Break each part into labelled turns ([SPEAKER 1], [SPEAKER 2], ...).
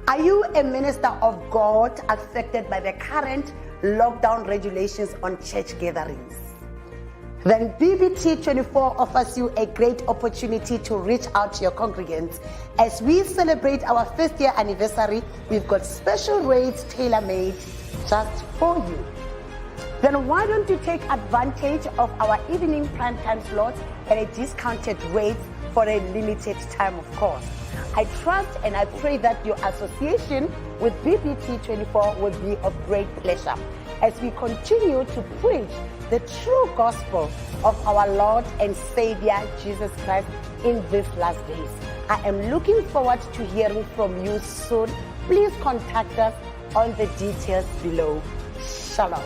[SPEAKER 1] Are you a minister of God affected by the current lockdown regulations on church gatherings? Then BBT24 offers you a great opportunity to reach out to your congregants. As we celebrate our 1st year anniversary, we've got special rates tailor-made just for you. Then why don't you take advantage of our evening prime time slots at a discounted rate for a limited time, of course. I trust and I pray that your association with BBT24 will be of great pleasure as we continue to preach the true gospel of our Lord and Savior Jesus Christ in these last days. I am looking forward to hearing from you soon. Please contact us on the details below. Shalom.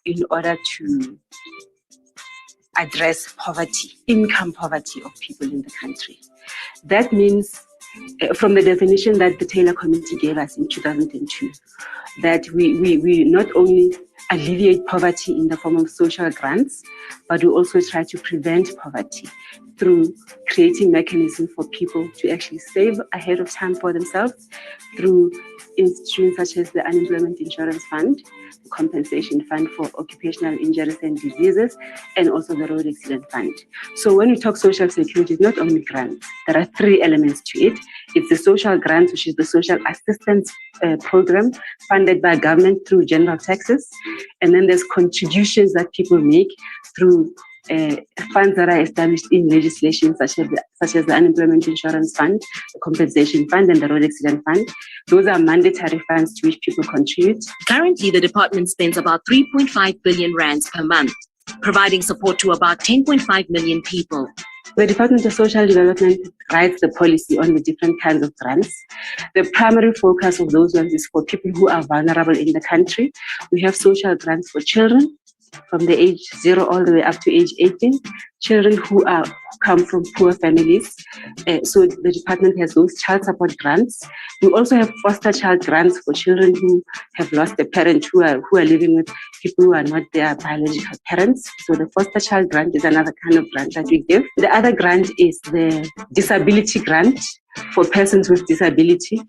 [SPEAKER 2] in order to address poverty, income poverty of people in the country. That means, from the definition that the Taylor Committee gave us in 2002, that we not only alleviate poverty in the form of social grants, but we also try to prevent poverty through creating mechanisms for people to actually save ahead of time for themselves through institutions such as the Unemployment Insurance Fund, the Compensation Fund for Occupational Injuries and Diseases, and also the Road Accident Fund. So when we talk social security, it's not only grants. There are three elements to it. It's the social grants, which is the social assistance program funded by government through general taxes. And then there's contributions that people make through funds that are established in legislation, such as the Unemployment Insurance Fund, the Compensation Fund, and the Road Accident Fund. Those are mandatory funds to which people contribute.
[SPEAKER 3] Currently, the department spends about 3.5 billion rands per month, providing support to about 10.5 million people.
[SPEAKER 2] The Department of Social Development writes the policy on the different kinds of grants. The primary focus of those ones is for people who are vulnerable in the country. We have social grants for children from the age 0 all the way up to age 18, children who come from poor families. So the department has those child support grants. We also have foster child grants for children who have lost a parent, who are living with people who are not their biological parents. So the foster child grant is another kind of grant that we give. The other grant is the disability grant for persons with disability.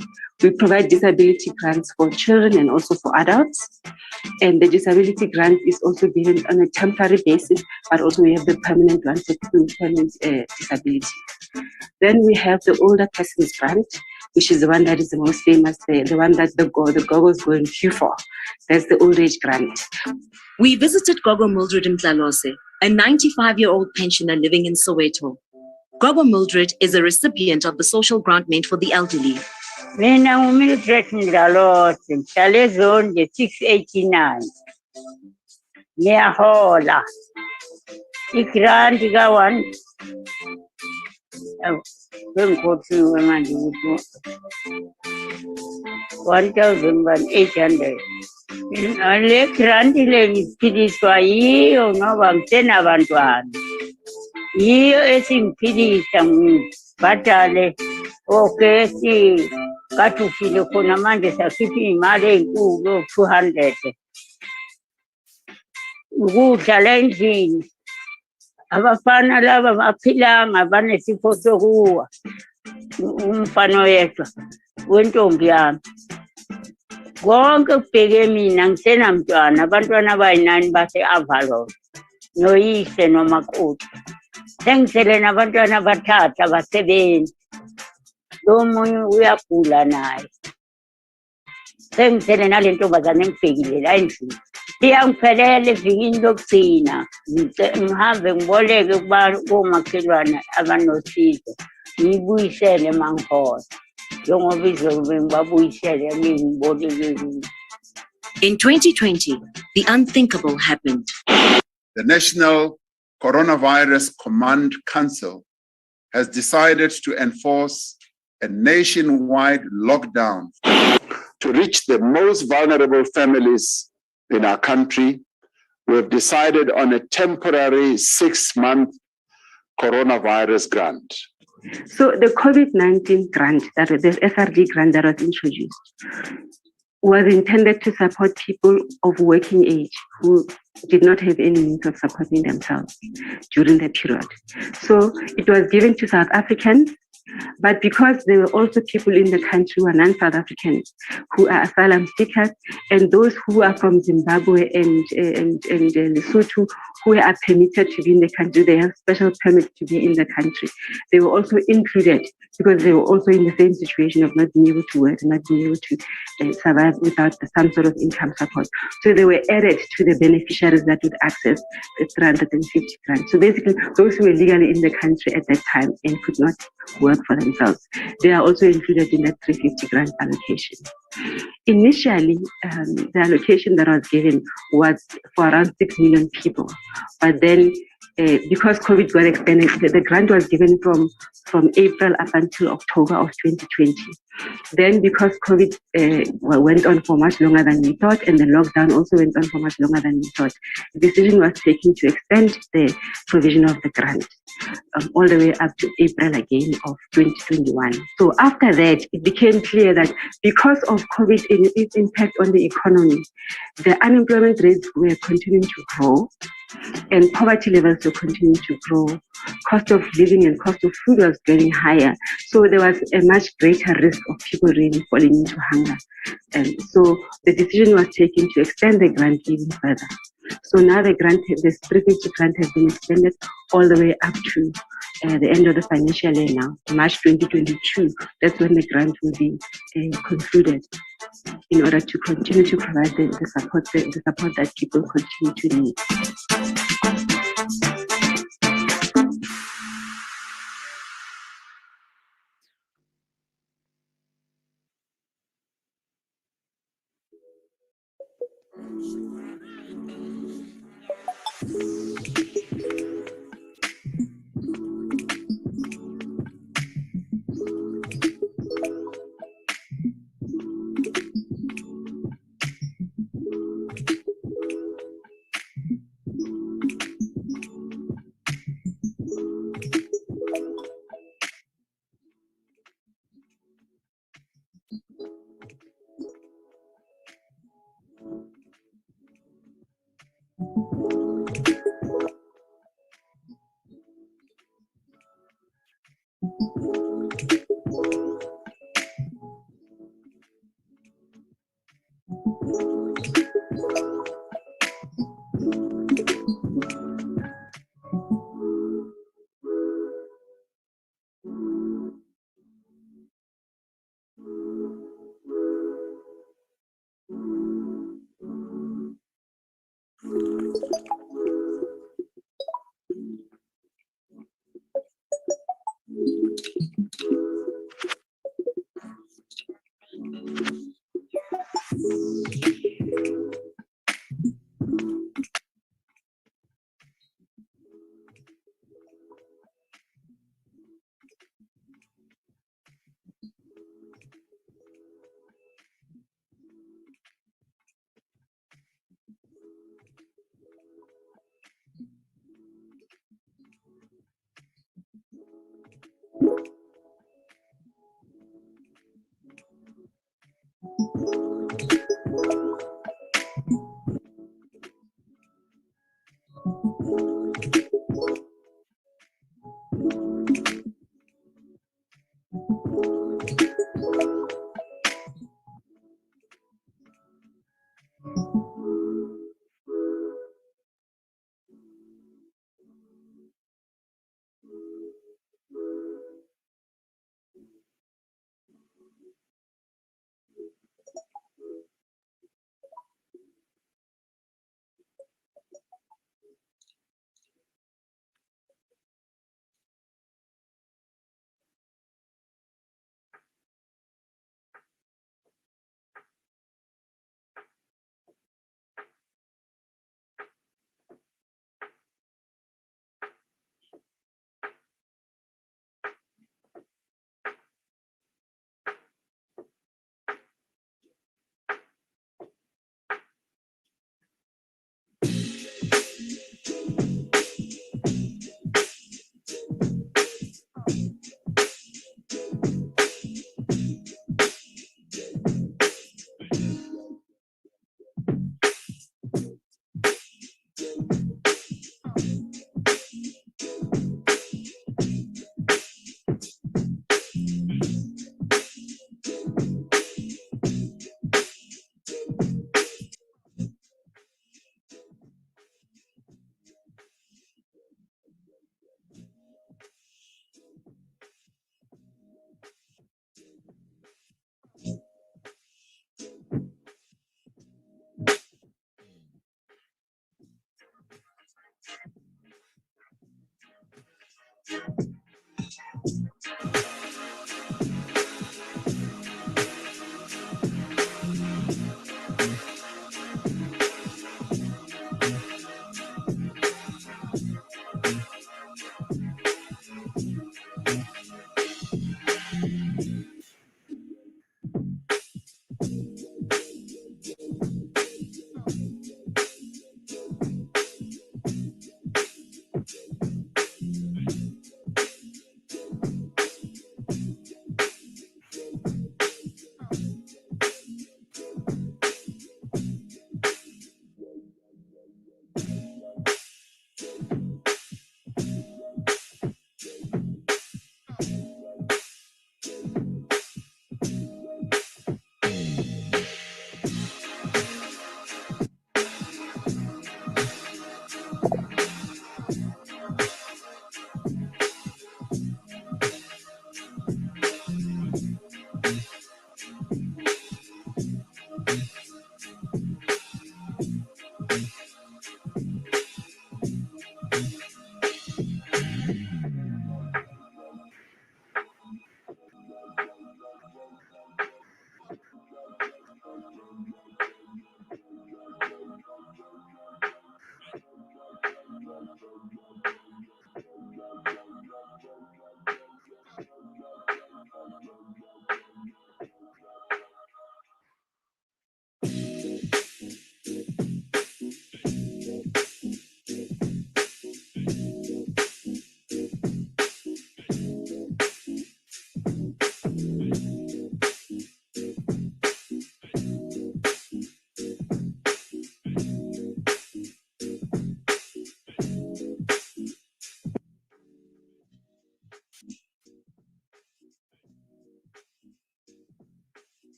[SPEAKER 2] We provide disability grants for children and also for adults. And the disability grant is also given on a temporary basis, but also we have the permanent one for people with permanent disability. Then we have the older persons grant, which is the one that is the most famous, the one that the Gogos go in queue for. That's the old age grant.
[SPEAKER 3] We visited Gogo Mildred Mtlalose, a 95-year-old pensioner living in Soweto. Gogo Mildred is a recipient of the social grant meant for the elderly.
[SPEAKER 4] Mina ngumildred Mtlalose, ngihlala ezonde 689. Ngiyahola. Igrant ka-1. Bengikhohliwe manje ukuthi 1,800. Le grant le ngiphiliswa yiyo ngoba ngisenabantwana. Yiyo esingiphilisa ngibhadale ogesi kathufile khona manje sakhipha imali enkulu 200. Ukudla endlini. Abafana laba baphilanga banesifo sokuwa. Umfana oyedwa wentombi yami. Konke kubheke mina ngisenamntwana, abantwana abayi9 base-Avalon. Noyise nomakoti. Sengisele nabantwana abathathu abasebenzi. Lo munye uyagula naye. Sengisele nale ntombazane engibhekile la endlini. Iyangiphelela evikini lokugcina. Ngihambe ngiboleke komakhelwane abanosizo. Ngibuyisele mangihola. Njengoba izobe ngibabuyisele ngiboleke.
[SPEAKER 3] In 2020, the unthinkable happened.
[SPEAKER 5] The National Coronavirus Command Council has decided to enforce a nationwide lockdown. To reach the most vulnerable families in our country, we've decided on a temporary 6-month coronavirus grant.
[SPEAKER 2] So the COVID-19 grant, the SRD grant that was introduced, was intended to support people of working age who did not have any means of supporting themselves during the period. So it was given to South Africans, but because there were also people in the country who are non-South Africans, who are asylum seekers, and those who are from Zimbabwe and Lesotho, who are permitted to be in the country, they have special permits to be in the country. They were also included because they were also in the same situation of not being able to work, not being able to survive without some sort of income support. So they were added to the beneficiaries that would access the 350 grants. So basically, those who were legally in the country at that time and could not work for themselves, they are also included in that 350 grant allocation. Initially, the allocation that was given was for around 6 million people, but then because COVID got extended, the grant was given from April up until October of 2020. Then because COVID went on for much longer than we thought, and the lockdown also went on for much longer than we thought, the decision was taken to extend the provision of the grant all the way up to April again of 2021. So after that, it became clear that because of COVID and its impact on the economy, the unemployment rates were continuing to grow, and poverty levels were continuing to grow. Cost of living and cost of food was getting higher. So there was a much greater risk of people really falling into hunger. And so the decision was taken to extend the grant even further. So now the 350 grant has been extended all the way up to the end of the financial year now, March 2022. That's when the grant will be concluded, in order to continue to provide the support that people continue to need.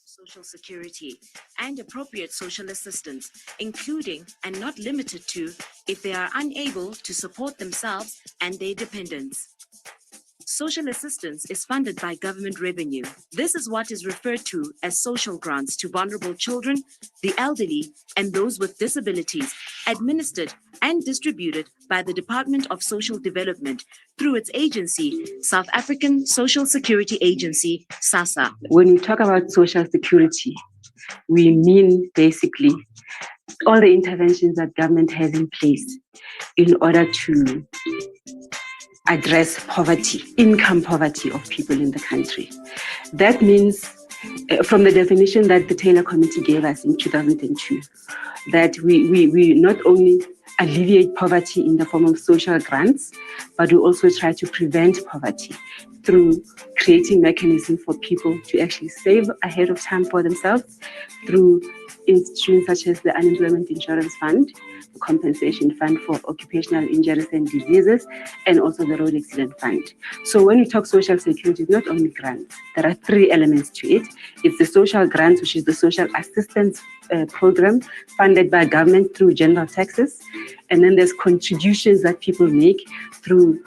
[SPEAKER 3] Social security and appropriate social assistance, including and not limited to if they are unable to support themselves and their dependents. Social assistance is funded by government revenue. This is what is referred to as social grants to vulnerable children, the elderly, and those with disabilities, administered and distributed by the Department of Social Development through its agency, South African Social Security Agency, SASSA.
[SPEAKER 2] When we talk about social security, we mean basically all the interventions that government has in place in order to address poverty, income poverty of people in the country. That means, from the definition that the Taylor Committee gave us in 2002, that we not only alleviate poverty in the form of social grants, but we also try to prevent poverty through creating mechanisms for people to actually save ahead of time for themselves through institutions such as the Unemployment Insurance Fund, the Compensation Fund for Occupational Injuries and Diseases, and also the Road Accident Fund. So when we talk social security, it's not only grants. There are three elements to it. It's the social grants, which is the social assistance program funded by government through general taxes. And then there's contributions that people make through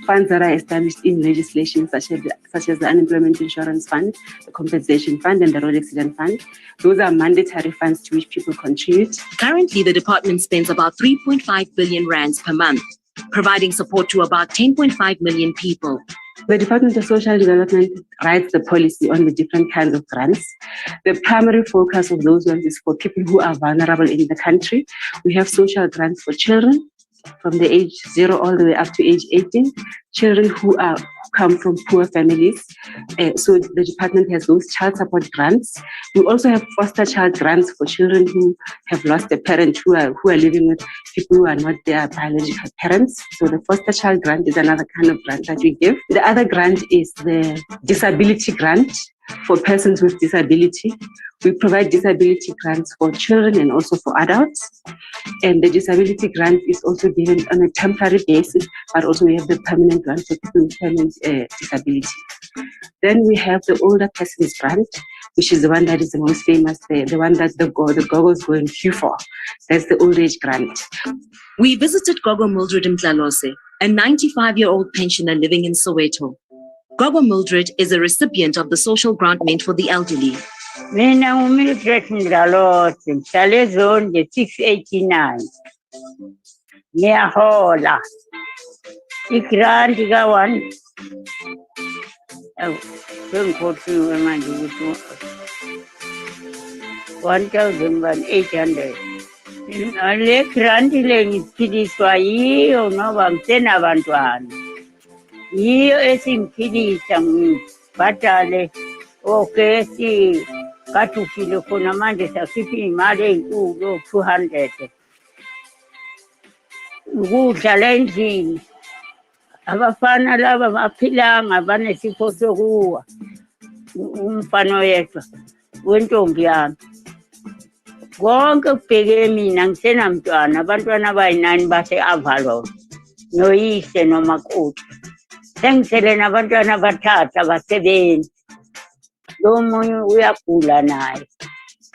[SPEAKER 2] funds that are established in legislation such as the Unemployment Insurance Fund, the Compensation Fund, and the Road Accident Fund. Those are mandatory funds to which people contribute.
[SPEAKER 3] Currently, the department spends about 3.5 billion rands per month, providing support to about 10.5 million people.
[SPEAKER 2] The Department of Social Development writes the policy on the different kinds of grants. The primary focus of those ones is for people who are vulnerable in the country. We have social grants for children from the age 0 all the way up to age 18, children who come from poor families. So the department has those child support grants. We also have foster child grants for children who have lost a parent, who are living with people who are not their biological parents. So the foster child grant is another kind of grant that we give. The other grant is the disability grant for persons with disability. We provide disability grants for children and also for adults. And the disability grant is also given on a temporary basis, but also we have the permanent grant for people with permanent disability. Then we have the older persons grant, which is the one that is the most famous, the one that the Gogos go in queue for. That's the old age grant.
[SPEAKER 3] We visited Gogo Mildred Mtlalose, a 95-year-old pensioner living in Soweto. Gogo Mildred is a recipient of the social grant meant for the elderly.
[SPEAKER 4] Mina ngumildred Mtlalose, ngihlala ezone 689. Ngiyahola. Igrant ka-1. Sengikhohliwe manje ukuthi 1,800. Le grant le ngiphiliswa yiyo ngoba ngisenabantwana. Yiyo esingiphilisa ngibhadale ogesi, kathi ufile khona manje sakhipha iy'mali ey'nkulu 200 ukudla la endlini. Abafana laba baphilanga banesifo sokuwa. Umfana oyedwa wentombi yami. Konke kubheke mina ngisenamntwana, abantwana abayi9 base-Avalon, noyise nomakoti. Sengisele nabantwana abathathu abasebenzi. Lo munye uyagula naye.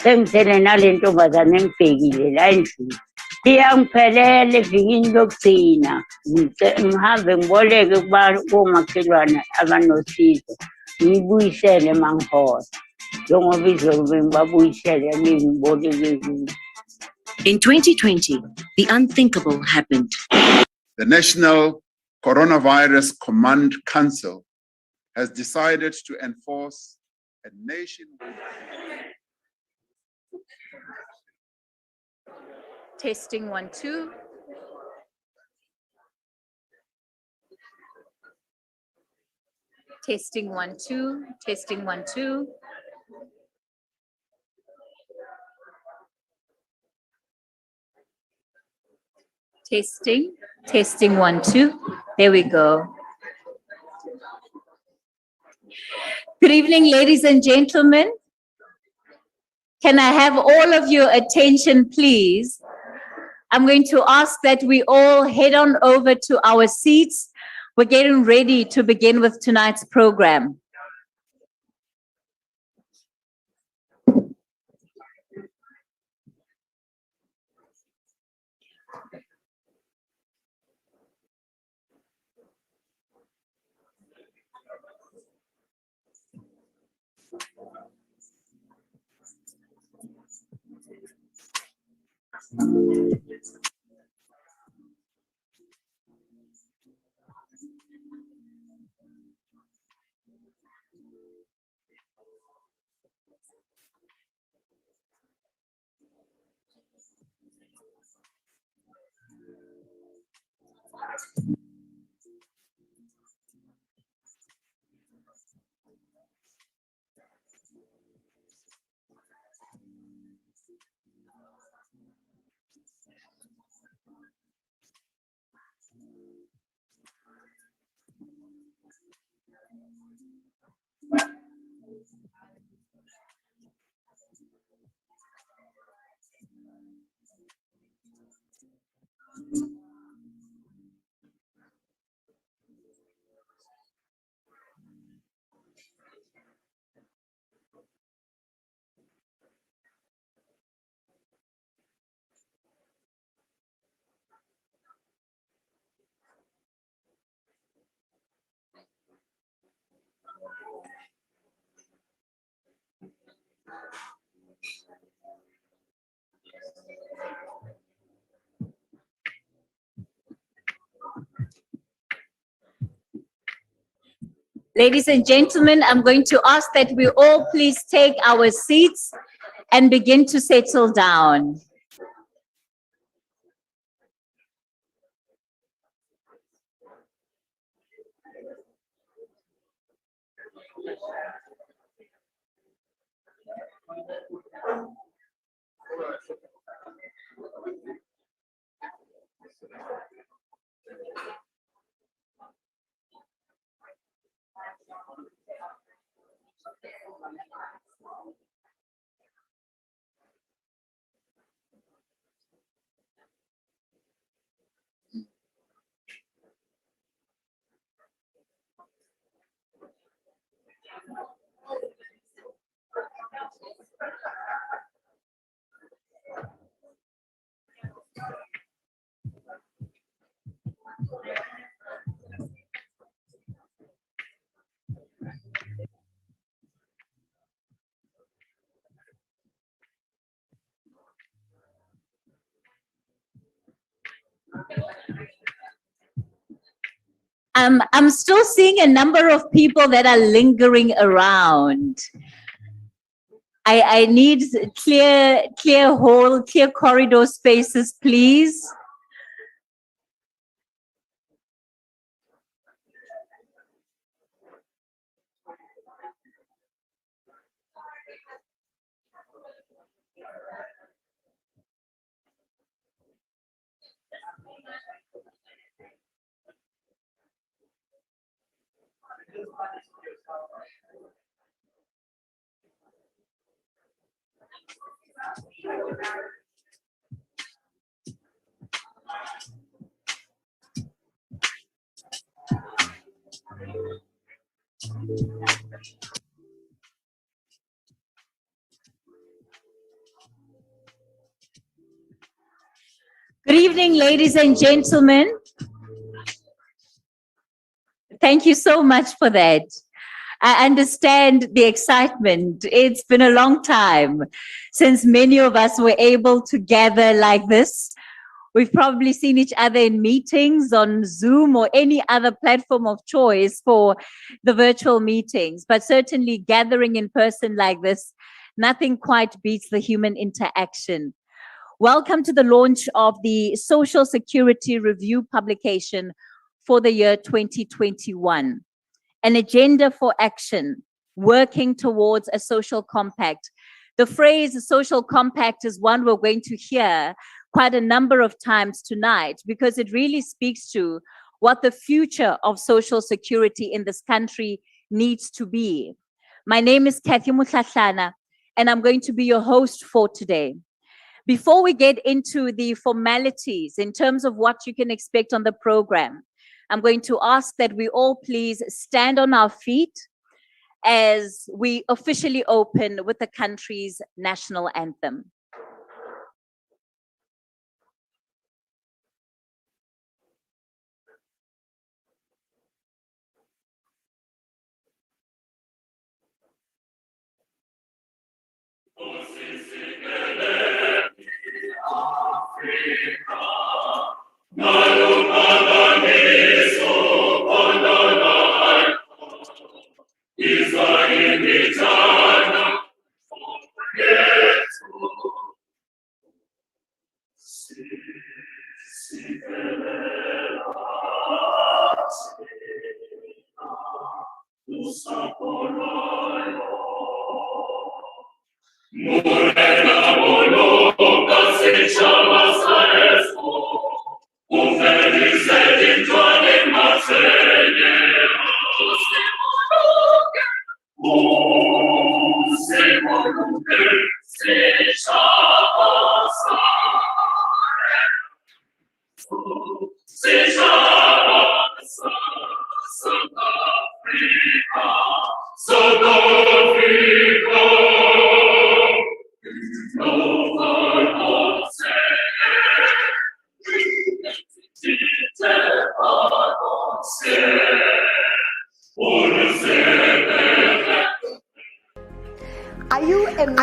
[SPEAKER 4] Sengisele nale ntombazane engibhekile la endlini. Iyangiphelela evikini lokugcina. Ngihambe ngiboleke komakhelwane abanosizo. Ngibuyisele mangihola. Njengoba izolo bengibabuyisele ngiboleke kubo.
[SPEAKER 3] In 2020, the unthinkable happened.
[SPEAKER 5] The National Coronavirus Command Council has decided to enforce a nationwide.
[SPEAKER 6] Testing 1 2. Testing 1 2. Testing 1 2. Testing 1 2. There we go. Good evening, ladies and gentlemen. Can I have all of your attention, please? I'm going to ask that we all head on over to our seats. We're getting ready to begin with tonight's program. Ladies and gentlemen, I'm going to ask that we all please take our seats and begin to settle down. I'm still seeing a number of people that are lingering around. I need clear hall, clear corridor spaces, please. Good evening, ladies and gentlemen. Thank you so much for that. I understand the excitement. It's been a long time since many of us were able to gather like this. We've probably seen each other in meetings on Zoom or any other platform of choice for the virtual meetings, but certainly gathering in person like this, nothing quite beats the human interaction. Welcome to the launch of the Social Security Review publication for the year 2021. An agenda for action, working towards a social compact. The phrase social compact is one we're going to hear quite a number of times tonight because it really speaks to what the future of social security in this country needs to be. My name is Kathy Mutlatlana, and I'm going to be your host for today. Before we get into the formalities in terms of what you can expect on the program, I'm going to ask that we all please stand on our feet as we officially open with the country's national anthem.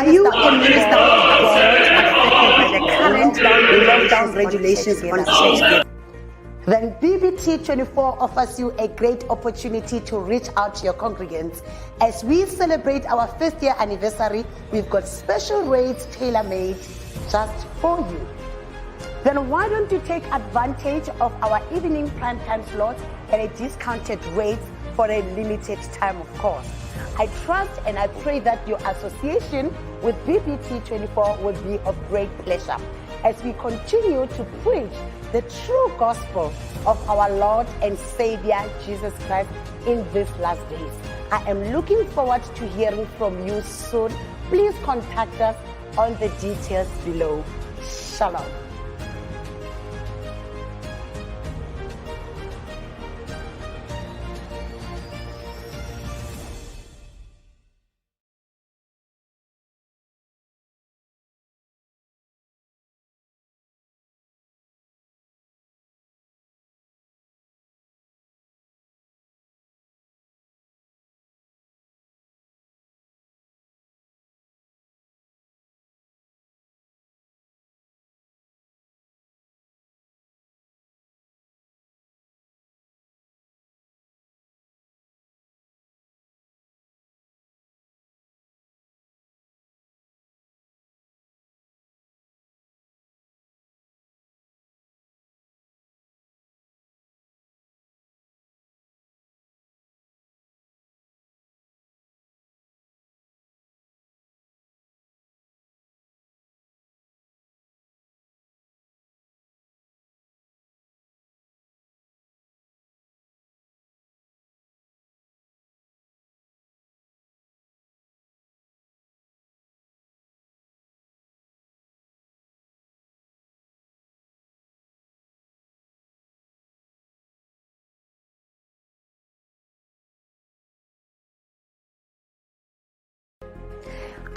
[SPEAKER 1] Are you a minister of God affected by the current lockdown regulations on church gatherings? Then BBT24 offers you a great opportunity to reach out to your congregants. As we celebrate our 5th year anniversary, we've got special rates tailor-made just for you. Then why don't you take advantage of our evening prime time slots at a discounted rate for a limited time, of course. I trust and I pray that your association with BBT24 will be of great pleasure as we continue to preach the true gospel of our Lord and Savior Jesus Christ in these last days. I am looking forward to hearing from you soon. Please contact us on the details below. Shalom.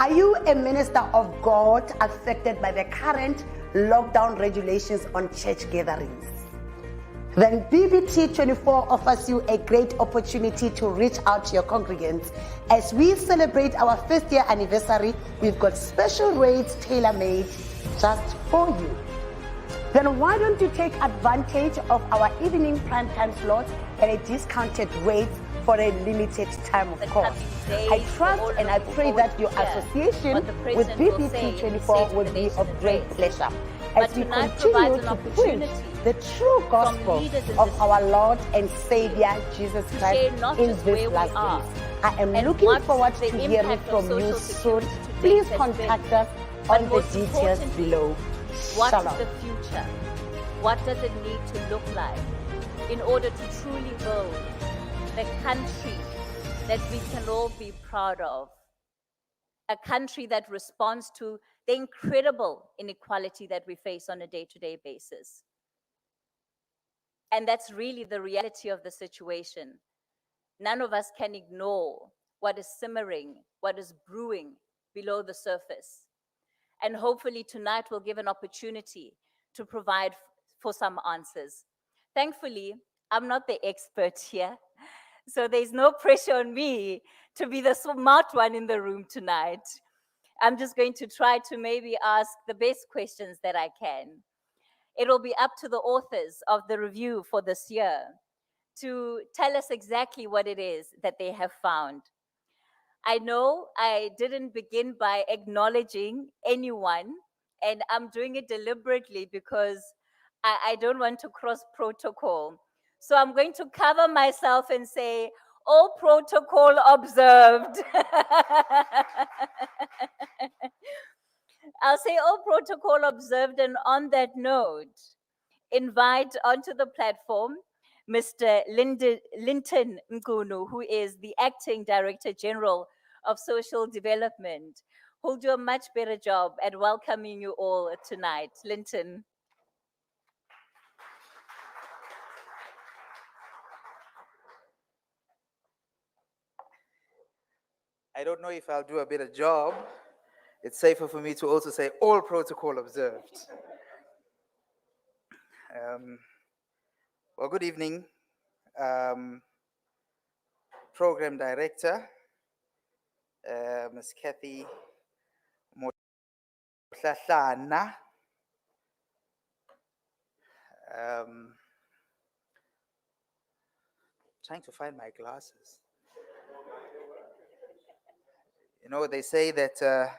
[SPEAKER 1] Are you a minister of God affected by the current lockdown regulations on church gatherings? Then BBT24 offers you a great opportunity to reach out to your congregants. As we celebrate our first year anniversary, we've got special rates tailor-made just for you. Then why don't you take advantage of our evening prime time slots at a discounted rate for a limited time, of course. I trust and I pray that your association with BBT24 will be of great pleasure as we continue to preach the true gospel of our Lord and Savior Jesus Christ in this last days. I am looking forward to hearing from you soon. Please contact us on the details below.
[SPEAKER 6] What
[SPEAKER 1] Shalom.
[SPEAKER 6] is the future? What does it need to look like in order to truly build the country that we can all be proud of? A country that responds to the incredible inequality that we face on a day-to-day basis. And that's really the reality of the situation. None of us can ignore what is simmering, what is brewing below the surface. And hopefully tonight will give an opportunity to provide for some answers. Thankfully, I'm not the expert here, so there's no pressure on me to be the smart one in the room tonight. I'm just going to try to maybe ask the best questions that I can. It'll be up to the authors of the review for this year to tell us exactly what it is that they have found. I know I didn't begin by acknowledging anyone, and I'm doing it deliberately because I don't want to cross protocol. So I'm going to cover myself and say, all protocol observed. I'll say all protocol observed, and on that note, invite onto the platform Mr. Linton Nkunu, who is the Acting Director General of Social Development, who'll do a much better job at welcoming you all tonight. Linton.
[SPEAKER 7] I don't know if I'll do a better job. It's safer for me to also say all protocol observed. Well, good evening, Program Director, Ms. Kathy Motlatlana. Trying to find my glasses. You know, they say that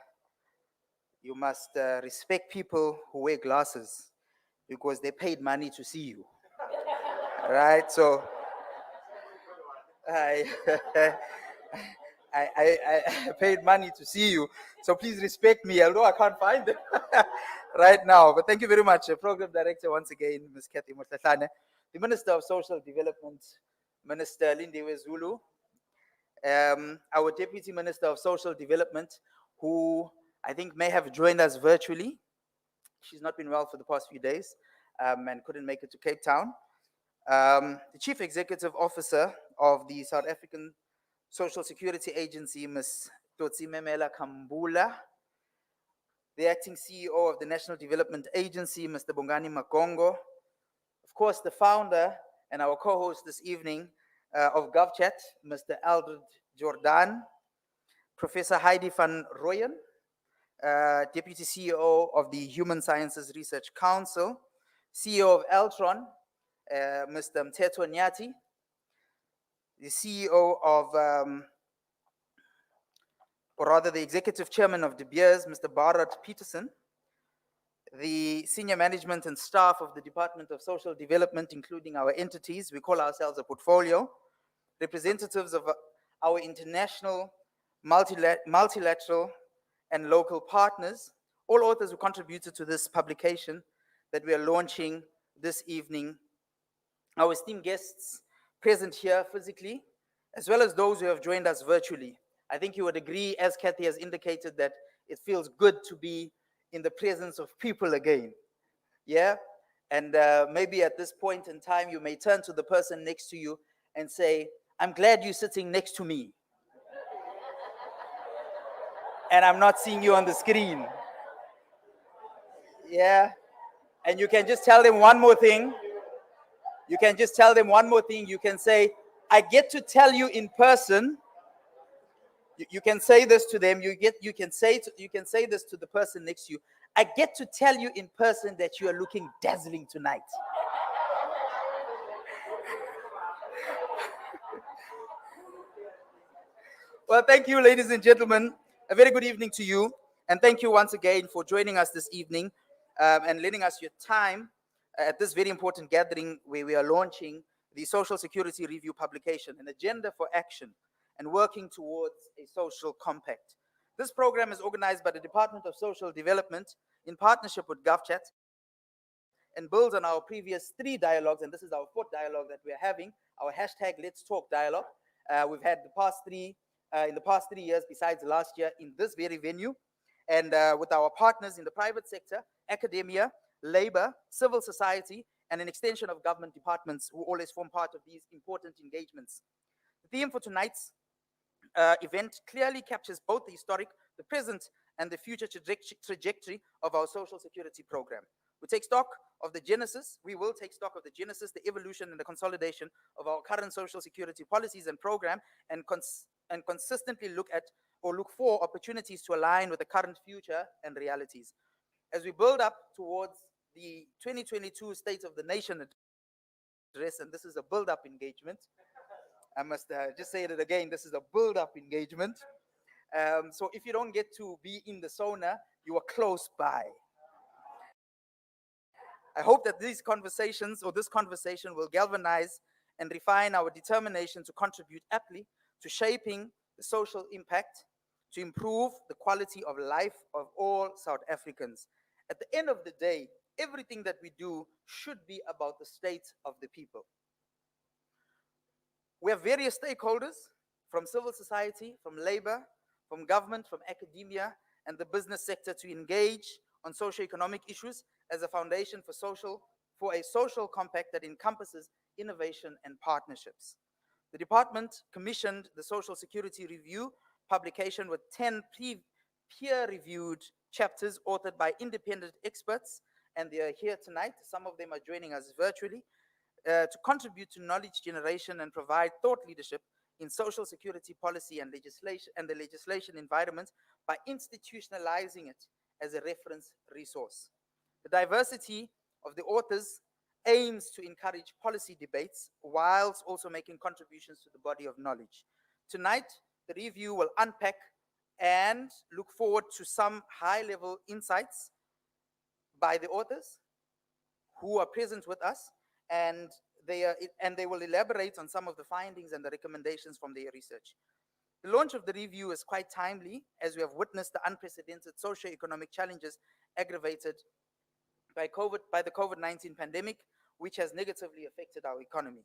[SPEAKER 7] you must respect people who wear glasses because they paid money to see you. Right? So I paid money to see you. So please respect me, although I can't find them right now. But thank you very much, Program Director, once again, Ms. Kathy Motlatlana, the Minister of Social Development, Minister Lindiwe Zulu, our Deputy Minister of Social Development, who I think may have joined us virtually. She's not been well for the past few days and couldn't make it to Cape Town. The Chief Executive Officer of the South African Social Security Agency, Ms. Totsimemela Kambula, the Acting CEO of the National Development Agency, Mr. Bongani Magongo, of course, the founder and our co-host this evening of GovChat, Mr. Aldred Jordan, Professor Heidi van Rooyen, Deputy CEO of the Human Sciences Research Council, CEO of Eltron, Mr. Mteto Nyati, the CEO of, or rather the Executive Chairman of De Beers, Mr. Bharat Peterson, the senior management and staff of the Department of Social Development, including our entities, we call ourselves a portfolio, representatives of our international, multilateral, and local partners, all authors who contributed to this publication that we are launching this evening, our esteemed guests present here physically, as well as those who have joined us virtually. I think you would agree, as Kathy has indicated, that it feels good to be in the presence of people again. Yeah? And maybe at this point in time, you may turn to the person next to you and say, I'm glad you're sitting next to me. and I'm not seeing you on the screen. Yeah. And you can just tell them one more thing. You can just tell them one more thing. You can say, I get to tell you in person. You can say this to them. You can say this to the person next to you. I get to tell you in person that you are looking dazzling tonight. Well, thank you, ladies and gentlemen. A very good evening to you. And thank you once again for joining us this evening and lending us your time at this very important gathering where we are launching the Social Security Review publication, An Agenda for Action and Working Towards a Social Compact. This program is organized by the Department of Social Development in partnership with GovChat and builds on our previous 3 dialogues, and this is our 4th dialogue that we are having, our hashtag Let's Talk dialogue. We've had the past 3 in the past 3 years, besides last year, in this very venue, and with our partners in the private sector, academia, labor, civil society, and an extension of government departments who always form part of these important engagements. The theme for tonight's event clearly captures both the historic, the present, and the future trajectory of our social security program. We will take stock of the genesis, the evolution, and the consolidation of our current social security policies and program, and consistently look for opportunities to align with the current future and realities. As we build up towards the 2022 State of the Nation address, and this is a build-up engagement, I must just say it again, this is a build-up engagement. So if you don't get to be in the sauna, you are close by. I hope that this conversation will galvanize and refine our determination to contribute aptly to shaping the social impact, to improve the quality of life of all South Africans. At the end of the day, everything that we do should be about the state of the people. We have various stakeholders from civil society, from labor, from government, from academia, and the business sector to engage on socio-economic issues as a foundation for a social compact that encompasses innovation and partnerships. The department commissioned the Social Security Review publication with 10 peer-reviewed chapters authored by independent experts, and they are here tonight. Some of them are joining us virtually to contribute to knowledge generation and provide thought leadership in social security policy and legislation and the legislation environment by institutionalizing it as a reference resource. The diversity of the authors aims to encourage policy debates whilst also making contributions to the body of knowledge. Tonight, the review will unpack and look forward to some high-level insights by the authors who are present with us, and they will elaborate on some of the findings and the recommendations from their research. The launch of the review is quite timely, as we have witnessed the unprecedented socio-economic challenges aggravated by the COVID-19 pandemic, which has negatively affected our economy.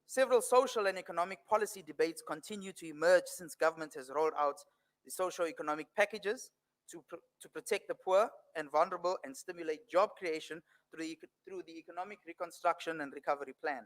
[SPEAKER 7] Several social and economic policy debates continue to emerge since government has rolled out the socio-economic packages to protect the poor and vulnerable and stimulate job creation through the Economic Reconstruction and Recovery Plan,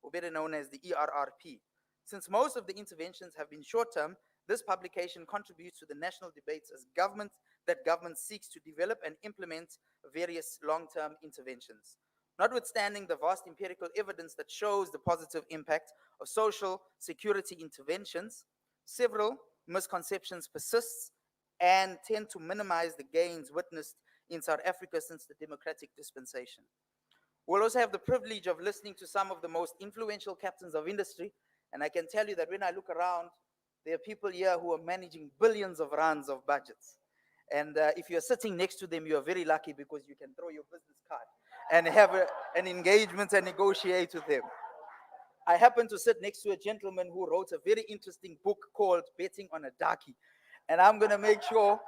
[SPEAKER 7] or better known as the ERRP. Since most of the interventions have been short-term, this publication contributes to the national debates as government seeks to develop and implement various long-term interventions. Notwithstanding the vast empirical evidence that shows the positive impact of social security interventions, several misconceptions persist and tend to minimize the gains witnessed in South Africa since the democratic dispensation. We'll also have the privilege of listening to some of the most influential captains of industry, and I can tell you that when I look around, there are people here who are managing billions of rands of budgets. And if you're sitting next to them, you are very lucky because you can throw your business card and have an engagement and negotiate with them. I happen to sit next to a gentleman who wrote a very interesting book called Betting on a Darkie. And I'm going to make sure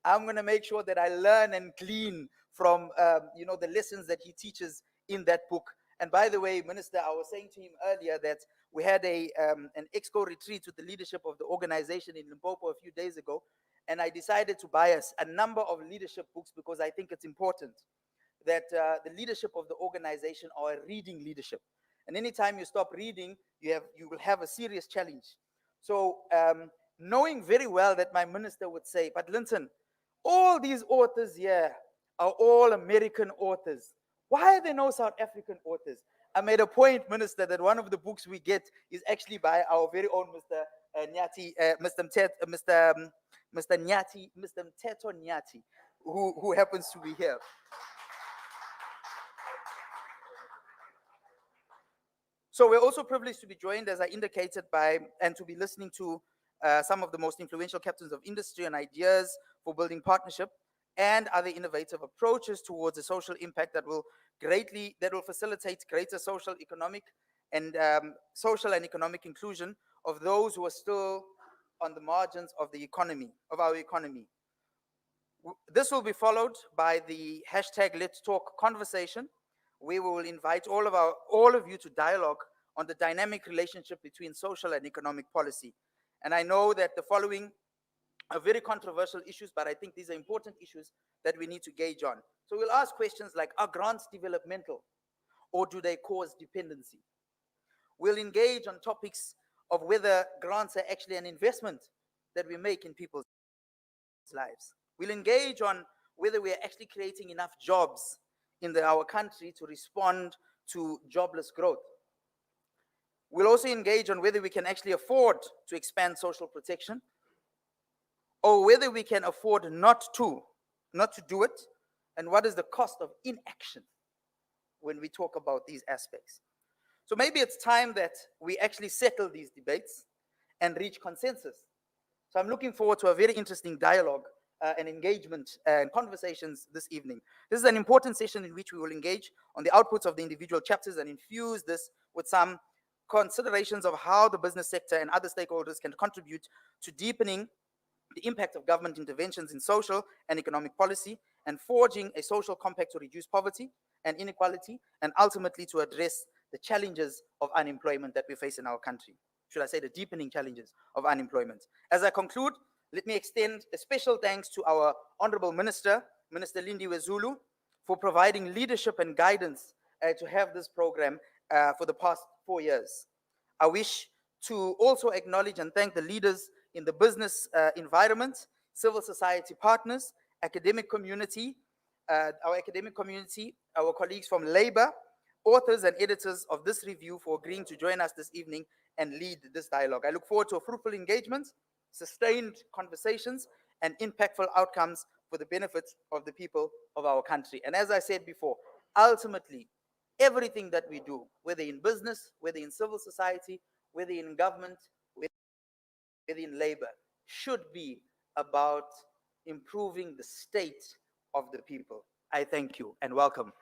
[SPEAKER 7] that I learn and glean from the lessons that he teaches in that book. And by the way, Minister, I was saying to him earlier that we had an exco retreat with the leadership of the organization in Limpopo a few days ago, and I decided to buy us a number of leadership books because I think it's important that the leadership of the organization are reading leadership. And anytime you stop reading, you will have a serious challenge. So knowing very well that my minister would say, but Linton, all these authors here are all American authors. Why are there no South African authors? I made a point, Minister, that one of the books we get is actually by our very own Mr. Nyati, Mr. Nyati, Mr. Mteto Nyati, who happens to be here. So we're also privileged to be joined, as I indicated, by and to be listening to some of the most influential captains of industry and ideas for building partnership and other innovative approaches towards a social impact that will facilitate greater social, economic, and social and economic inclusion of those who are still on the margins of the economy, of our economy. This will be followed by the hashtag Let's Talk conversation, where we will invite all of you to dialogue on the dynamic relationship between social and economic policy. And I know that the following are very controversial issues, but I think these are important issues that we need to gauge on. So we'll ask questions like, are grants developmental or do they cause dependency? We'll engage on topics of whether grants are actually an investment that we make in people's lives. We'll engage on whether we are actually creating enough jobs in our country to respond to jobless growth. We'll also engage on whether we can actually afford to expand social protection or whether we can afford not to do it, and what is the cost of inaction when we talk about these aspects. So maybe it's time that we actually settle these debates and reach consensus. So I'm looking forward to a very interesting dialogue and engagement and conversations this evening. This is an important session in which we will engage on the outputs of the individual chapters and infuse this with some considerations of how the business sector and other stakeholders can contribute to deepening the impact of government interventions in social and economic policy and forging a social compact to reduce poverty and inequality and ultimately to address the challenges of unemployment that we face in our country. Should I say the deepening challenges of unemployment. As I conclude, let me extend a special thanks to our Honorable Minister, Minister Lindiwe Zulu, for providing leadership and guidance to have this program for the past 4 years. I wish to also acknowledge and thank the leaders in the business environment, civil society partners, academic community, our colleagues from Labour, authors and editors of this review for agreeing to join us this evening and lead this dialogue. I look forward to a fruitful engagement, sustained conversations, and impactful outcomes for the benefit of the people of our country. And as I said before, ultimately, everything that we do, whether in business, whether in civil society, whether in government, whether in labor, should be about improving the state of the people. I thank you and welcome.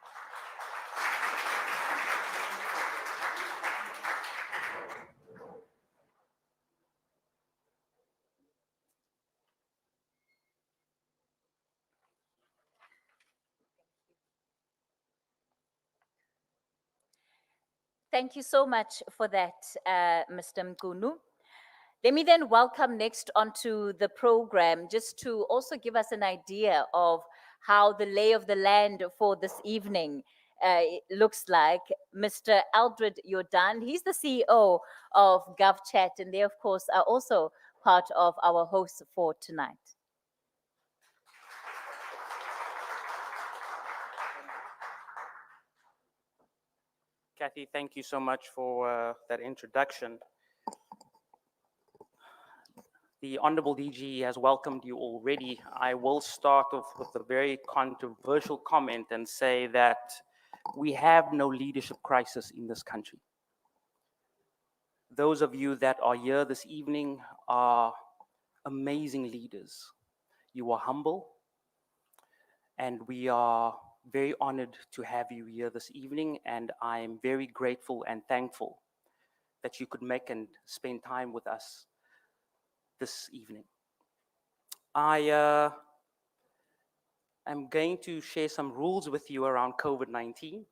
[SPEAKER 6] Thank you so much for that, Mr. Mkunu. Let me then welcome next onto the program, just to also give us an idea of how the lay of the land for this evening looks like, Mr. Aldred Jordan. He's the CEO of GovChat, and they, of course, are also part of our hosts for tonight.
[SPEAKER 8] Kathy, thank you so much for that introduction. The Honorable DG has welcomed you already. I will start off with a very controversial comment and say that we have no leadership crisis in this country. Those of you that are here this evening are amazing leaders. You are humble, and we are very honored to have you here this evening, and I am very grateful and thankful that you could make and spend time with us this evening. I am going to share some rules with you around COVID-19.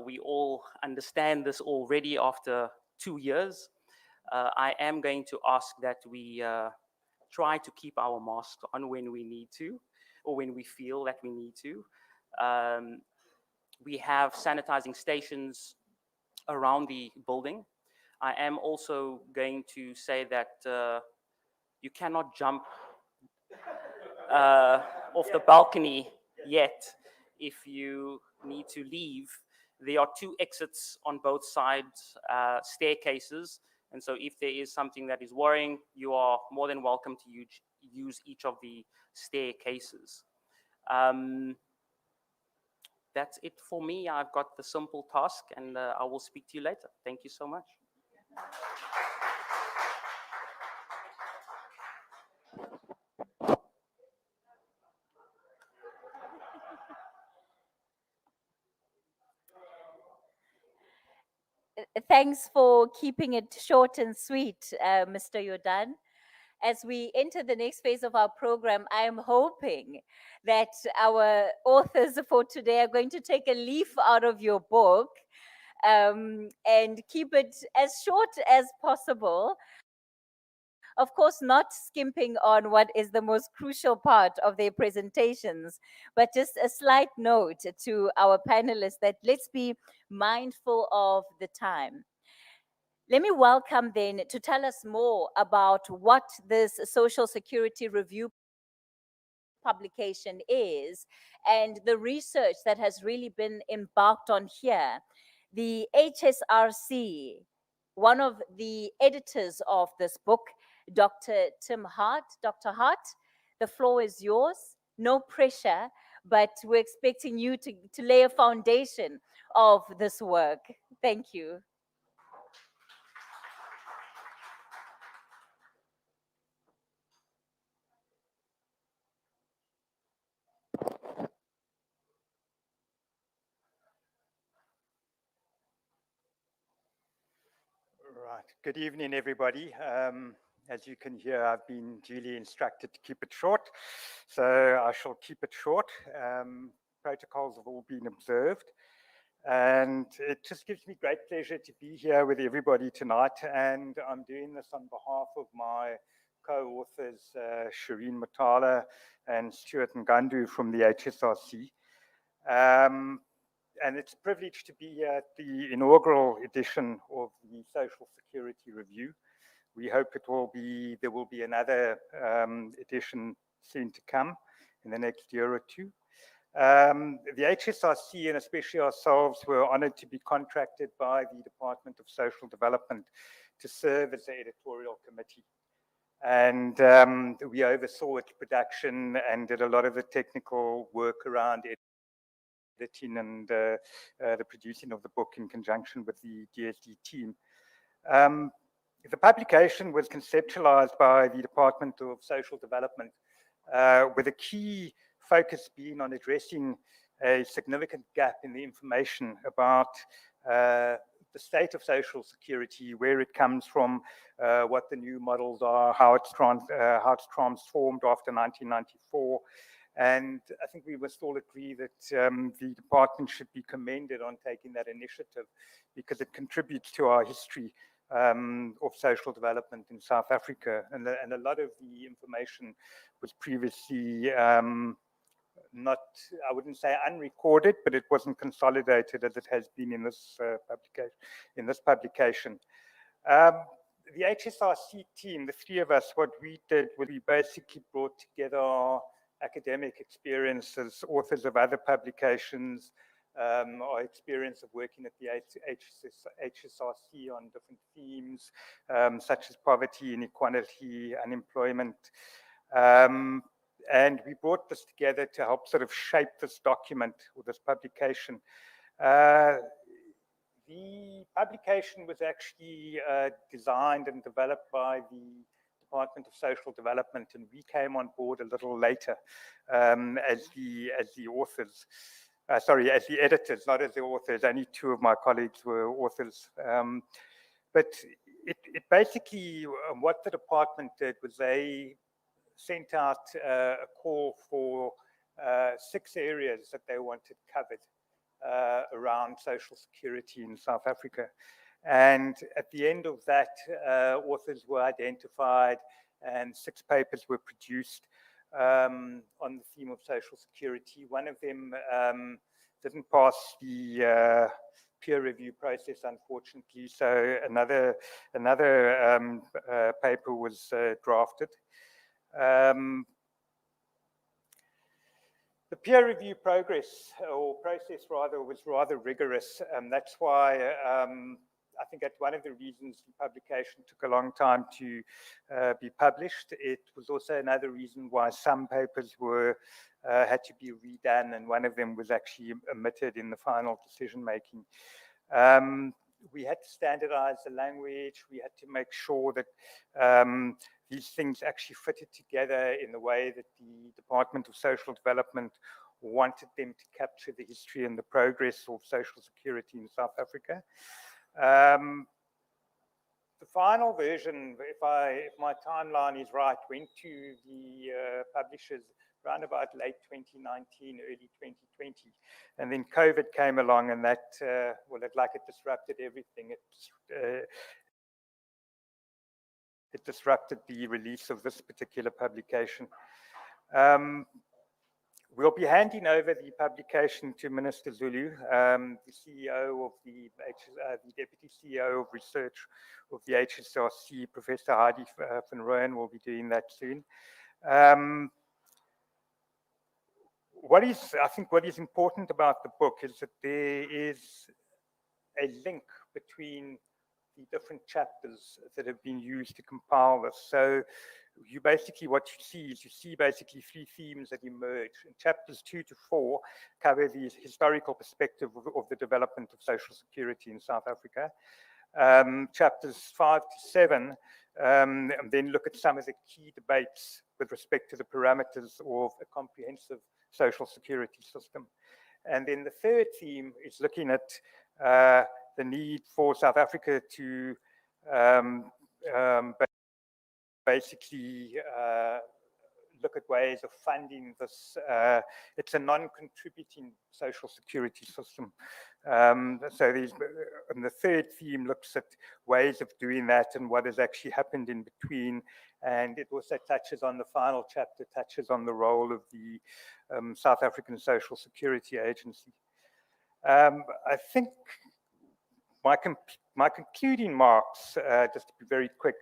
[SPEAKER 8] We all understand this already after 2 years. I am going to ask that we try to keep our masks on when we need to, or when we feel that we need to. We have sanitizing stations around the building. I am also going to say that You cannot jump off the balcony yet. If you need to leave, there are 2 exits on both sides, staircases. And so if there is something that is worrying, you are more than welcome to use each of the staircases. That's it for me. I've got the simple task, and I will speak to you later. Thank you so much.
[SPEAKER 6] Thanks for keeping it short and sweet, Mr. Jordan. As we enter the next phase of our program, I am hoping that our authors for today are going to take a leaf out of your book and keep it as short as possible. Of course, not skimping on what is the most crucial part of their presentations, but just a slight note to our panelists that let's be mindful of the time. Let me welcome then to tell us more about what this Social Security Review publication is and the research that has really been embarked on here. The HSRC, one of the editors of this book, Dr. Tim Hart. Dr. Hart, the floor is yours. No pressure, but we're expecting you to lay a foundation of this work. Thank you.
[SPEAKER 9] Right. Good evening, everybody. As you can hear, I've been duly instructed to keep it short, so I shall keep it short. Protocols have all been observed, and it just gives me great pleasure to be here with everybody tonight, and I'm doing this on behalf of my co-authors, Shireen Matala and Stuart Ngandu from the HSRC. And it's a privilege to be here at the inaugural edition of the Social Security Review. We hope there will be another edition soon to come in the next year or two. The HSRC and especially ourselves were honored to be contracted by the Department of Social Development to serve as the editorial committee. And we oversaw its production and did a lot of the technical work around it. Editing and the producing of the book in conjunction with the DSD team. The publication was conceptualized by the Department of Social Development with a key focus being on addressing a significant gap in the information about the state of social security, where it comes from, what the new models are, how it's transformed after 1994. And I think we must all agree that the department should be commended on taking that initiative because it contributes to our history of social development in South Africa. And a lot of the information was previously not, I wouldn't say unrecorded, but it wasn't consolidated as it has been in this publication. The HSRC team, the 3 of us, what we did was we basically brought together our academic experiences, authors of other publications, our experience of working at the HSRC on different themes, such as poverty, inequality, unemployment. And we brought this together to help sort of shape this document or this publication. The publication was actually designed and developed by the Department of Social Development, and we came on board a little later as the authors. As the editors, not as the authors. Only 2 of my colleagues were authors. But it basically, what the department did was they sent out a call for 6 areas that they wanted covered around social security in South Africa. And at the end of that, authors were identified and 6 papers were produced on the theme of social security. One of them didn't pass the peer review process, unfortunately. So another paper was drafted. The peer review process rather was rather rigorous, and that's why I think that's one of the reasons the publication took a long time to be published. It was also another reason why some papers were had to be redone, and one of them was actually omitted in the final decision making. We had to standardize the language. We had to make sure that these things actually fitted together in the way that the Department of Social Development wanted them to capture the history and the progress of social security in South Africa. The final version, if my timeline is right, went to the publishers around about late 2019, early 2020. And then COVID came along, and that, well, it disrupted everything. It disrupted the release of this particular publication. We'll be handing over the publication to Minister Zulu, the CEO of the Deputy CEO of Research of the HSRC, Professor Heidi van Rooyen will be doing that soon. I think what is important about the book is that there is a link between the different chapters that have been used to compile this. So you basically, what you see basically three themes that emerge. And chapters 2 to 4 cover the historical perspective of the development of social security in South Africa. Chapters 5 to 7 then look at some of the key debates with respect to the parameters of a comprehensive social security system. And then the third theme is looking at the need for South Africa to basically look at ways of funding this. It's a non-contributing social security system. So and the third theme looks at ways of doing that and what has actually happened in between. And it also touches on the final chapter, touches on the role of the South African Social Security Agency. I think my concluding marks, just to be very quick,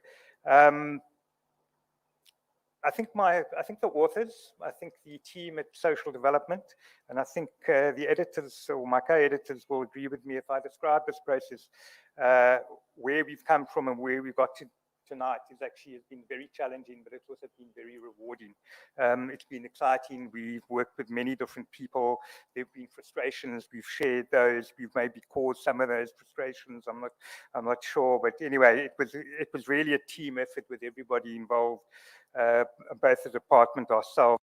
[SPEAKER 9] I think the authors, I think the team at Social Development, and I think the editors or my co-editors will agree with me if I describe this process, where we've come from and where we've got to tonight has been very challenging, but it's also been very rewarding. It's been exciting. We've worked with many different people. There have been frustrations. We've shared those. We've maybe caused some of those frustrations. I'm not sure, but anyway, it was really a team effort with everybody involved, both the department, ourselves,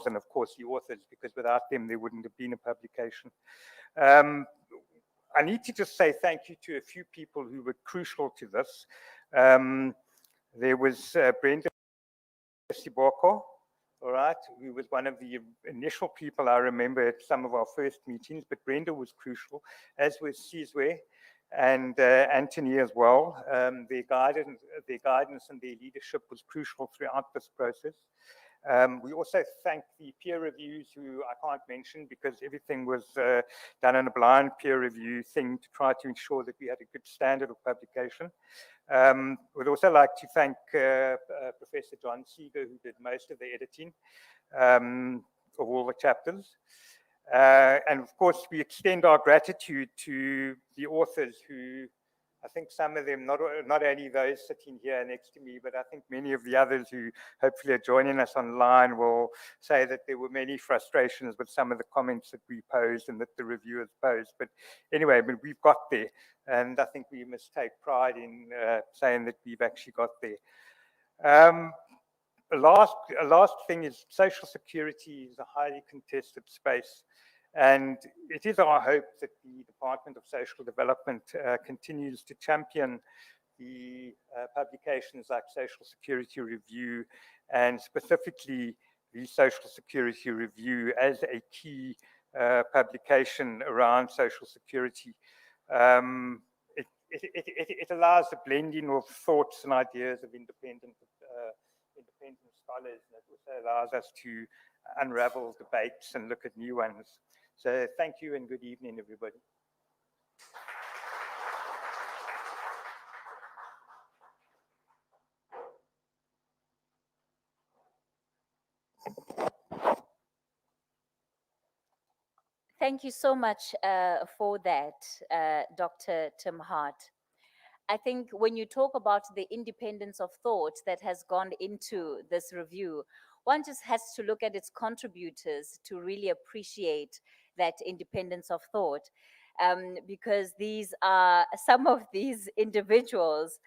[SPEAKER 9] and of course the authors, because without them there wouldn't have been a publication. I need to just say thank you to a few people who were crucial to this. There was Brenda Siboko, all right, who was one of the initial people I remember at some of our first meetings, but Brenda was crucial, as was Sizwe and Anthony as well. Their guidance and their leadership was crucial throughout this process. We also thank the peer reviews, who I can't mention because everything was done in a blind peer review thing to try to ensure that we had a good standard of publication. We'd also like to thank Professor John Seeger, who did most of the editing of all the chapters. And of course, we extend our gratitude to the authors who, I think some of them, not only those sitting here next to me, but I think many of the others who hopefully are joining us online will say that there were many frustrations with some of the comments that we posed and that the reviewers posed. But anyway, we've got there. And I think we must take pride in saying that we've actually got there. A last thing is social security is a highly contested space. And it is our hope that the Department of Social Development continues to champion the publications like Social Security Review, and specifically the Social Security Review as a key publication around social security. It allows the blending of thoughts and ideas of independent scholars, and it also allows us to unravel debates and look at new ones. So thank you and good evening, everybody.
[SPEAKER 6] Thank you so much for that, Dr. Tim Hart. I think when you talk about the independence of thought that has gone into this review, one just has to look at its contributors to really appreciate that independence of thought. Because these are some of these individuals,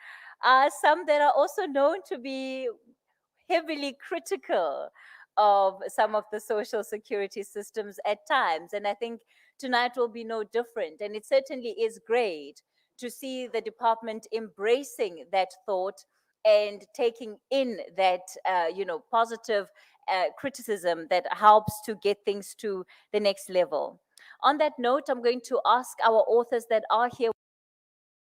[SPEAKER 6] are some that are also known to be heavily critical of some of the social security systems at times. And I think tonight will be no different. And it certainly is great to see the department embracing that thought and taking in that, positive criticism that helps to get things to the next level. On that note, I'm going to ask our authors that are here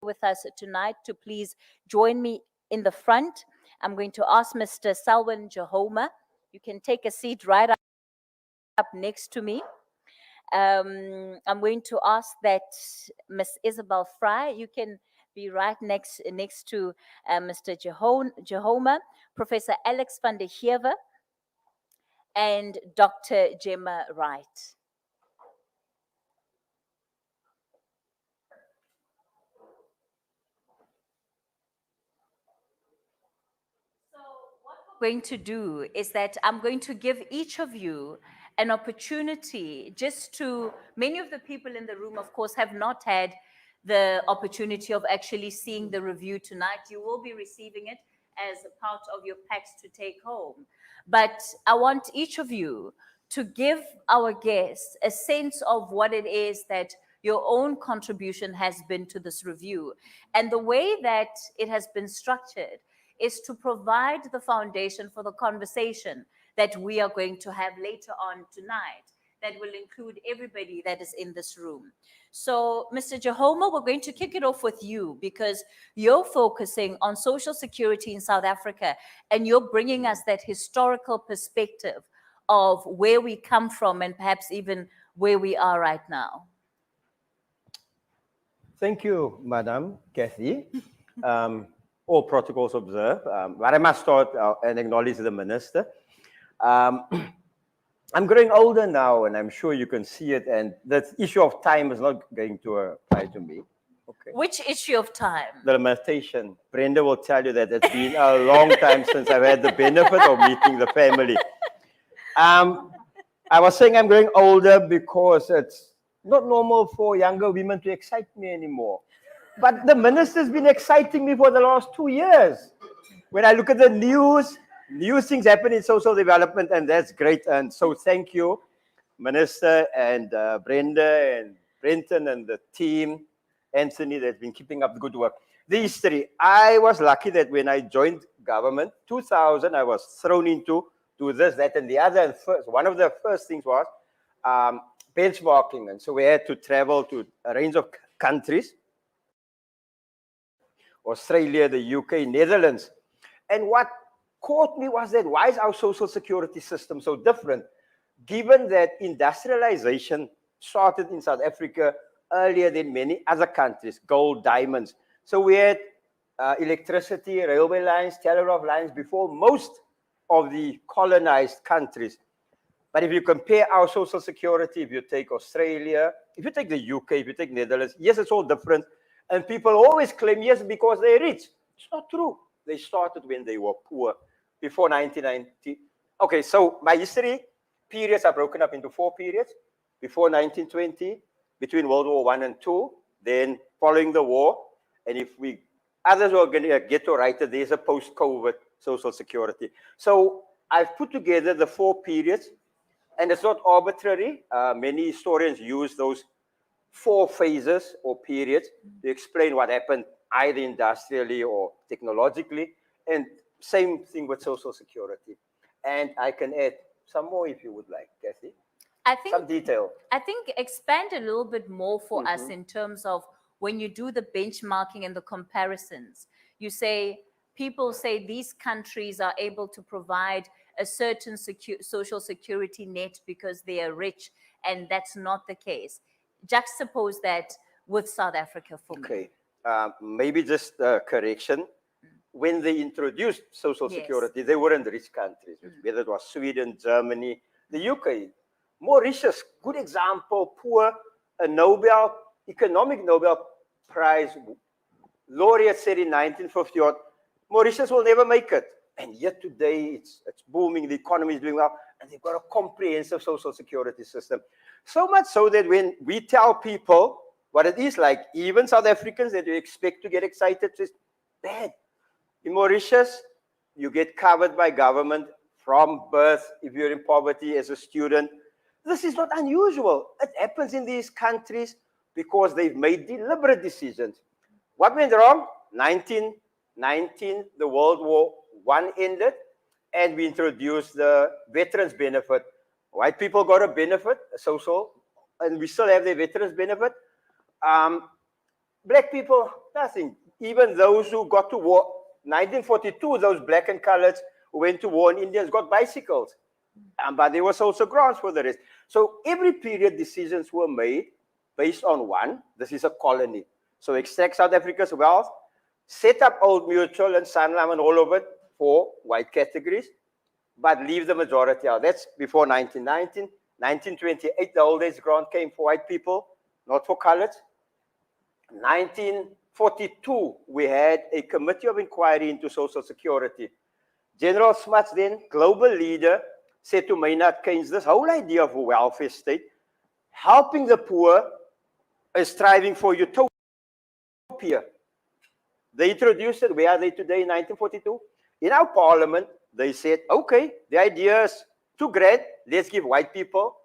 [SPEAKER 6] with us tonight to please join me in the front. I'm going to ask Mr. Selwyn Jahoma. You can take a seat right up next to me. I'm going to ask that Miss Isabel Fry, you can be right next to Mr. Jahoma, Professor Alex van der Heever, and Dr. Gemma Wright. Going to do is that I'm going to give each of you an opportunity just to, many of the people in the room, of course, have not had the opportunity of actually seeing the review tonight. You will be receiving it as a part of your packs to take home. But I want each of you to give our guests a sense of what it is that your own contribution has been to this review. And the way that it has been structured is to provide the foundation for the conversation that we are going to have later on tonight that will include everybody that is in this room. So, Mr. Jahoma, we're going to kick it off with you because you're focusing on social security in South Africa and you're bringing us that historical perspective of where we come from and perhaps even where we are right now.
[SPEAKER 10] Thank you, Madam Kathy. All protocols observed. But I must start and acknowledge the Minister. I'm growing older now, and I'm sure you can see it, and the issue of time is not going to apply to me. Okay.
[SPEAKER 6] Which issue of time?
[SPEAKER 10] The limitation. Brenda will tell you that it's been a long time since I've had the benefit of meeting the family. I was saying I'm growing older because it's not normal for younger women to excite me anymore. But the minister's been exciting me for the last 2 years. When I look at the news, new things happen in social development, and that's great. And so thank you, Minister and Brenda and Brenton and the team, Anthony, that's been keeping up the good work. The history. I was lucky that when I joined government, 2000, I was thrown into this, that, and the other. And first, one of the first things was benchmarking. And so we had to travel to a range of countries. Australia, the UK, Netherlands. And what caught me was that why is our social security system so different? Given that industrialization started in South Africa earlier than many other countries, gold, diamonds. So we had electricity, railway lines, telegraph lines before most of the colonized countries. But if you compare our social security, if you take Australia, if you take the UK, if you take Netherlands, yes, it's all different. And people always claim, yes, because they're rich. It's not true. They started when they were poor, before 1990. Okay, so my history periods are broken up into 4 periods. Before 1920, between World War I and II, then following the war. And if others were going to get to write it, there's a post-COVID social security. So I've put together the 4 periods, and it's not arbitrary. Many historians use those 4 phases or periods to explain what happened either industrially or technologically, and same thing with social security. And I can add some more if you would like, Kathy.
[SPEAKER 6] I think
[SPEAKER 10] some detail.
[SPEAKER 6] I think expand a little bit more for us in terms of when you do the benchmarking and the comparisons. You say, people say these countries are able to provide a certain social security net because they are rich, and that's not the case. Juxtapose that with South Africa for me.
[SPEAKER 10] Okay, maybe just a correction. When they introduced social
[SPEAKER 6] Yes.
[SPEAKER 10] security, they weren't rich countries, whether it was Sweden, Germany, the UK. Mauritius, good example, poor, a economic Nobel Prize laureate said in 1950, Mauritius will never make it. And yet today it's booming, the economy is doing well, and they've got a comprehensive social security system. So much so that when we tell people what it is like, even South Africans that you expect to get excited, it's bad. In Mauritius, you get covered by government from birth if you're in poverty as a student. This is not unusual. It happens in these countries because they've made deliberate decisions. What went wrong? 1919, the World War I ended, and we introduced the veterans benefit. White people got a benefit, a social, and we still have the veterans benefit. Black people, nothing. Even those who got to war, 1942, those black and coloreds who went to war in Indians got bicycles. But there was also grants for the rest. So every period decisions were made based on one, this is a colony. So extract South Africa's wealth, set up Old Mutual and Sanlam and all of it for white categories, but leave the majority out. That's before 1919. 1928, the old age grant came for white people, not for coloreds. 1942, we had a committee of inquiry into social security. General Smuts, then global leader, said to Maynard Keynes, this whole idea of a welfare state, helping the poor is striving for utopia. They introduced it. Where are they today in 1942? In our parliament, they said, okay, the idea is too grand. Let's give white people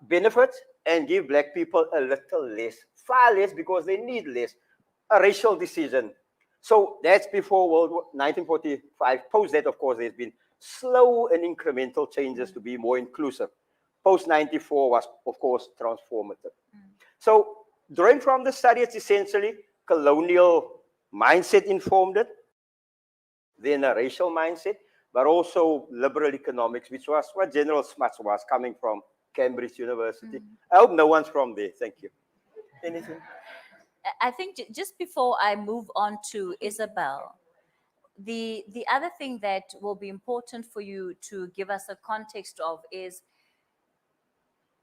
[SPEAKER 10] benefits and give black people a little less, far less because they need less. A racial decision. So that's before World War 1945. Post that, of course, there's been slow and incremental changes to be more inclusive. Post 94 was, of course, transformative. So drawing from the study, it's essentially colonial mindset informed it, then a racial mindset, but also liberal economics, which was what General Smuts was coming from Cambridge University. I hope no one's from there. Thank you. Anything?
[SPEAKER 6] I think just before I move on to Isabel, the other thing that will be important for you to give us a context of is,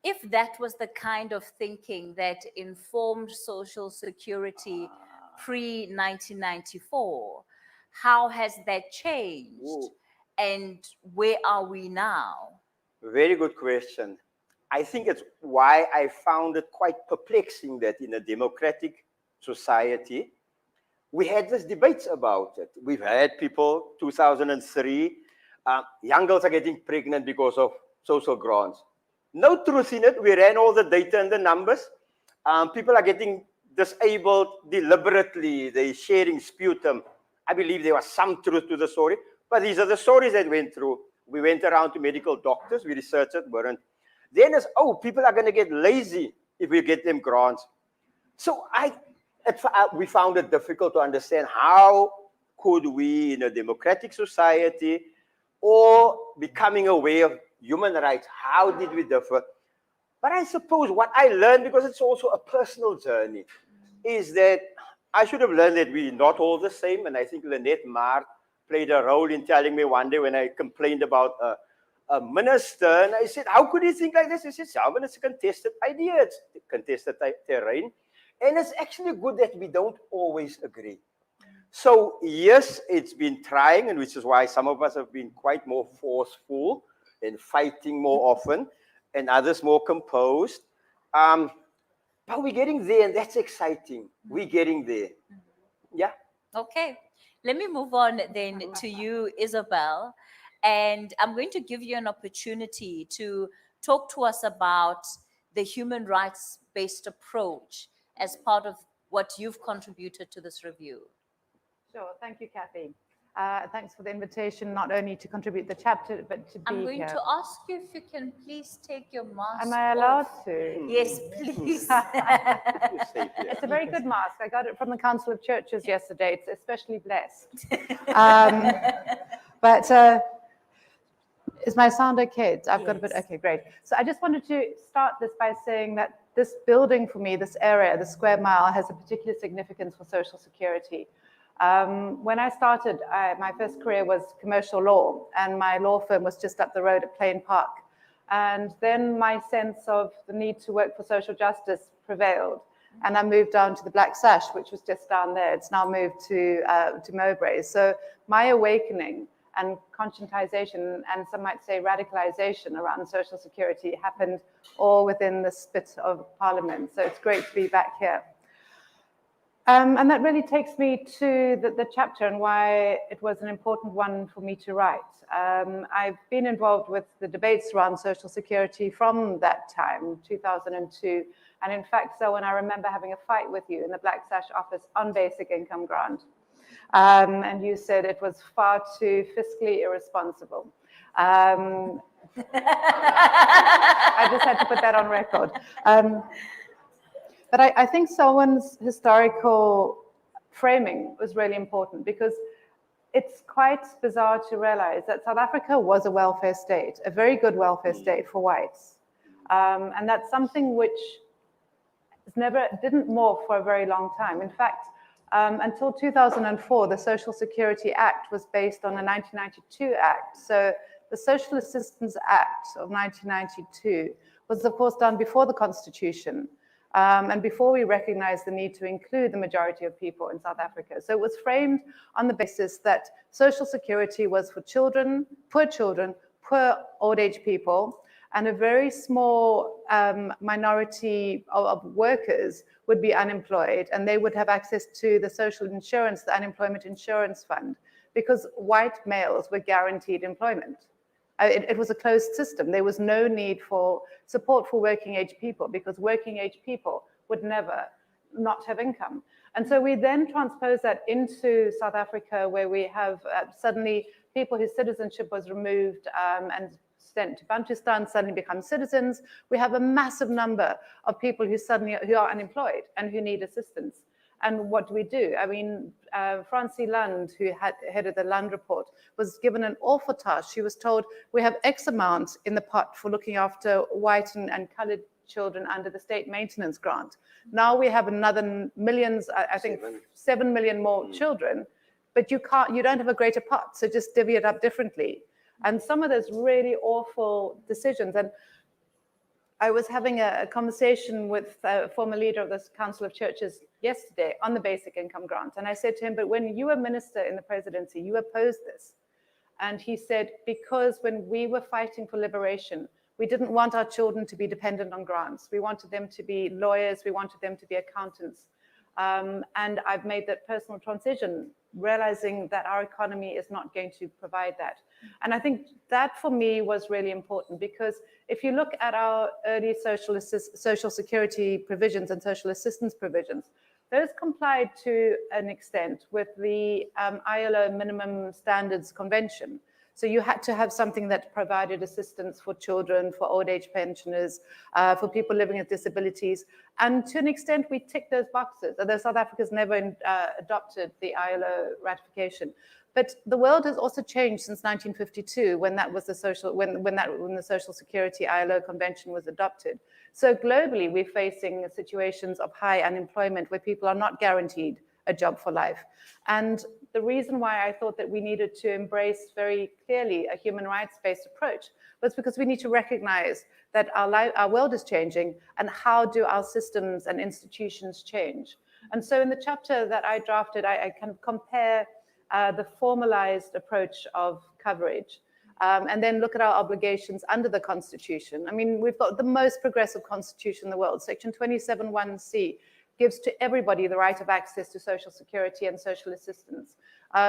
[SPEAKER 6] if that was the kind of thinking that informed social security pre-1994, how has that changed?
[SPEAKER 10] Ooh.
[SPEAKER 6] And where are we now?
[SPEAKER 10] Very good question. I think it's why I found it quite perplexing that in a democratic society, we had these debates about it. We've had people, 2003, young girls are getting pregnant because of social grants. No truth in it. We ran all the data and the numbers. People are getting disabled deliberately. They're sharing sputum. I believe there was some truth to the story, but these are the stories that went through. We went around to medical doctors. We researched it, weren't. Then it's, oh, people are going to get lazy if we get them grants. So we found it difficult to understand how could we, in a democratic society, or becoming aware of human rights, how did we differ? But I suppose what I learned, because it's also a personal journey, is that I should have learned that we're not all the same. And I think Lynette Mark played a role in telling me one day when I complained about a minister, and I said, how could you think like this? He said, Salvin, it's a contested idea, it's contested terrain. And it's actually good that we don't always agree. So yes, it's been trying, and which is why some of us have been quite more forceful and fighting more often, and others more composed. But we're getting there, and that's exciting. We're getting there. Yeah.
[SPEAKER 6] Okay. Let me move on then to you, Isabel. And I'm going to give you an opportunity to talk to us about the human rights-based approach as part of what you've contributed to this review.
[SPEAKER 11] Sure. Thank you, Kathy. Thanks for the invitation, not only to contribute the chapter, but to be
[SPEAKER 6] I'm going
[SPEAKER 11] here.
[SPEAKER 6] to ask you if you can please take your mask
[SPEAKER 11] Am I allowed
[SPEAKER 6] off.
[SPEAKER 11] to?
[SPEAKER 6] Yes, please.
[SPEAKER 11] It's a very good mask. I got it from the Council of Churches yesterday. It's especially blessed. But Is my sound okay? I've got a bit, okay, great. So I just wanted to start this by saying that this building for me, this area, the square mile, has a particular significance for social security. When I started, my first career was commercial law, and my law firm was just up the road at Plain Park. And then my sense of the need to work for social justice prevailed. And I moved down to the Black Sash, which was just down there. It's now moved to Mowbray. So my awakening and conscientization, and some might say radicalization around social security happened all within the spit of Parliament. So it's great to be back here. And that really takes me to the chapter and why it was an important one for me to write. I've been involved with the debates around social security from that time, 2002. And in fact, so when I remember having a fight with you in the Black Sash office on basic income grant. And you said it was far too fiscally irresponsible. I just had to put that on record. But I think Selwyn's historical framing was really important, because it's quite bizarre to realize that South Africa was a welfare state, a very good welfare state for whites. And that's something which didn't morph for a very long time. In fact, until 2004, the Social Security Act was based on the 1992 Act. So the Social Assistance Act of 1992 was, of course, done before the Constitution, and before we recognized the need to include the majority of people in South Africa. So it was framed on the basis that Social Security was for children, poor old age people, and a very small minority of workers would be unemployed, and they would have access to the social insurance, the unemployment insurance fund, because white males were guaranteed employment. It was a closed system. There was no need for support for working age people, because working age people would never not have income. And so we then transpose that into South Africa, where we have suddenly people whose citizenship was removed and sent to Bantustan suddenly become citizens. We have a massive number of people who are unemployed and who need assistance. And what do we do? I mean, Francie Lund, who headed the Lund report, was given an awful task. She was told, we have X amount in the pot for looking after white and colored children under the state maintenance grant. Now we have another millions, I think 7 million more children, but you don't have a greater pot, so just divvy it up differently. And some of those really awful decisions. And I was having a conversation with a former leader of the Council of Churches yesterday on the basic income grant. And I said to him, but when you were minister in the presidency, you opposed this. And he said, because when we were fighting for liberation, we didn't want our children to be dependent on grants. We wanted them to be lawyers. We wanted them to be accountants. And I've made that personal transition, realizing that our economy is not going to provide that. And I think that for me was really important, because if you look at our early social security provisions and social assistance provisions, those complied to an extent with the ILO Minimum Standards Convention. So you had to have something that provided assistance for children, for old age pensioners, for people living with disabilities. And to an extent, we tick those boxes, although South Africa's never adopted the ILO ratification. But the world has also changed since 1952, when that was when the Social Security ILO Convention was adopted. So globally, we're facing situations of high unemployment where people are not guaranteed a job for life. And the reason why I thought that we needed to embrace very clearly a human rights-based approach was because we need to recognize that our world is changing, and how do our systems and institutions change. And so in the chapter that I drafted, I kind of compare the formalized approach of coverage, and then look at our obligations under the Constitution. I mean, we've got the most progressive constitution in the world. Section 27(1)(c) gives to everybody the right of access to social security and social assistance.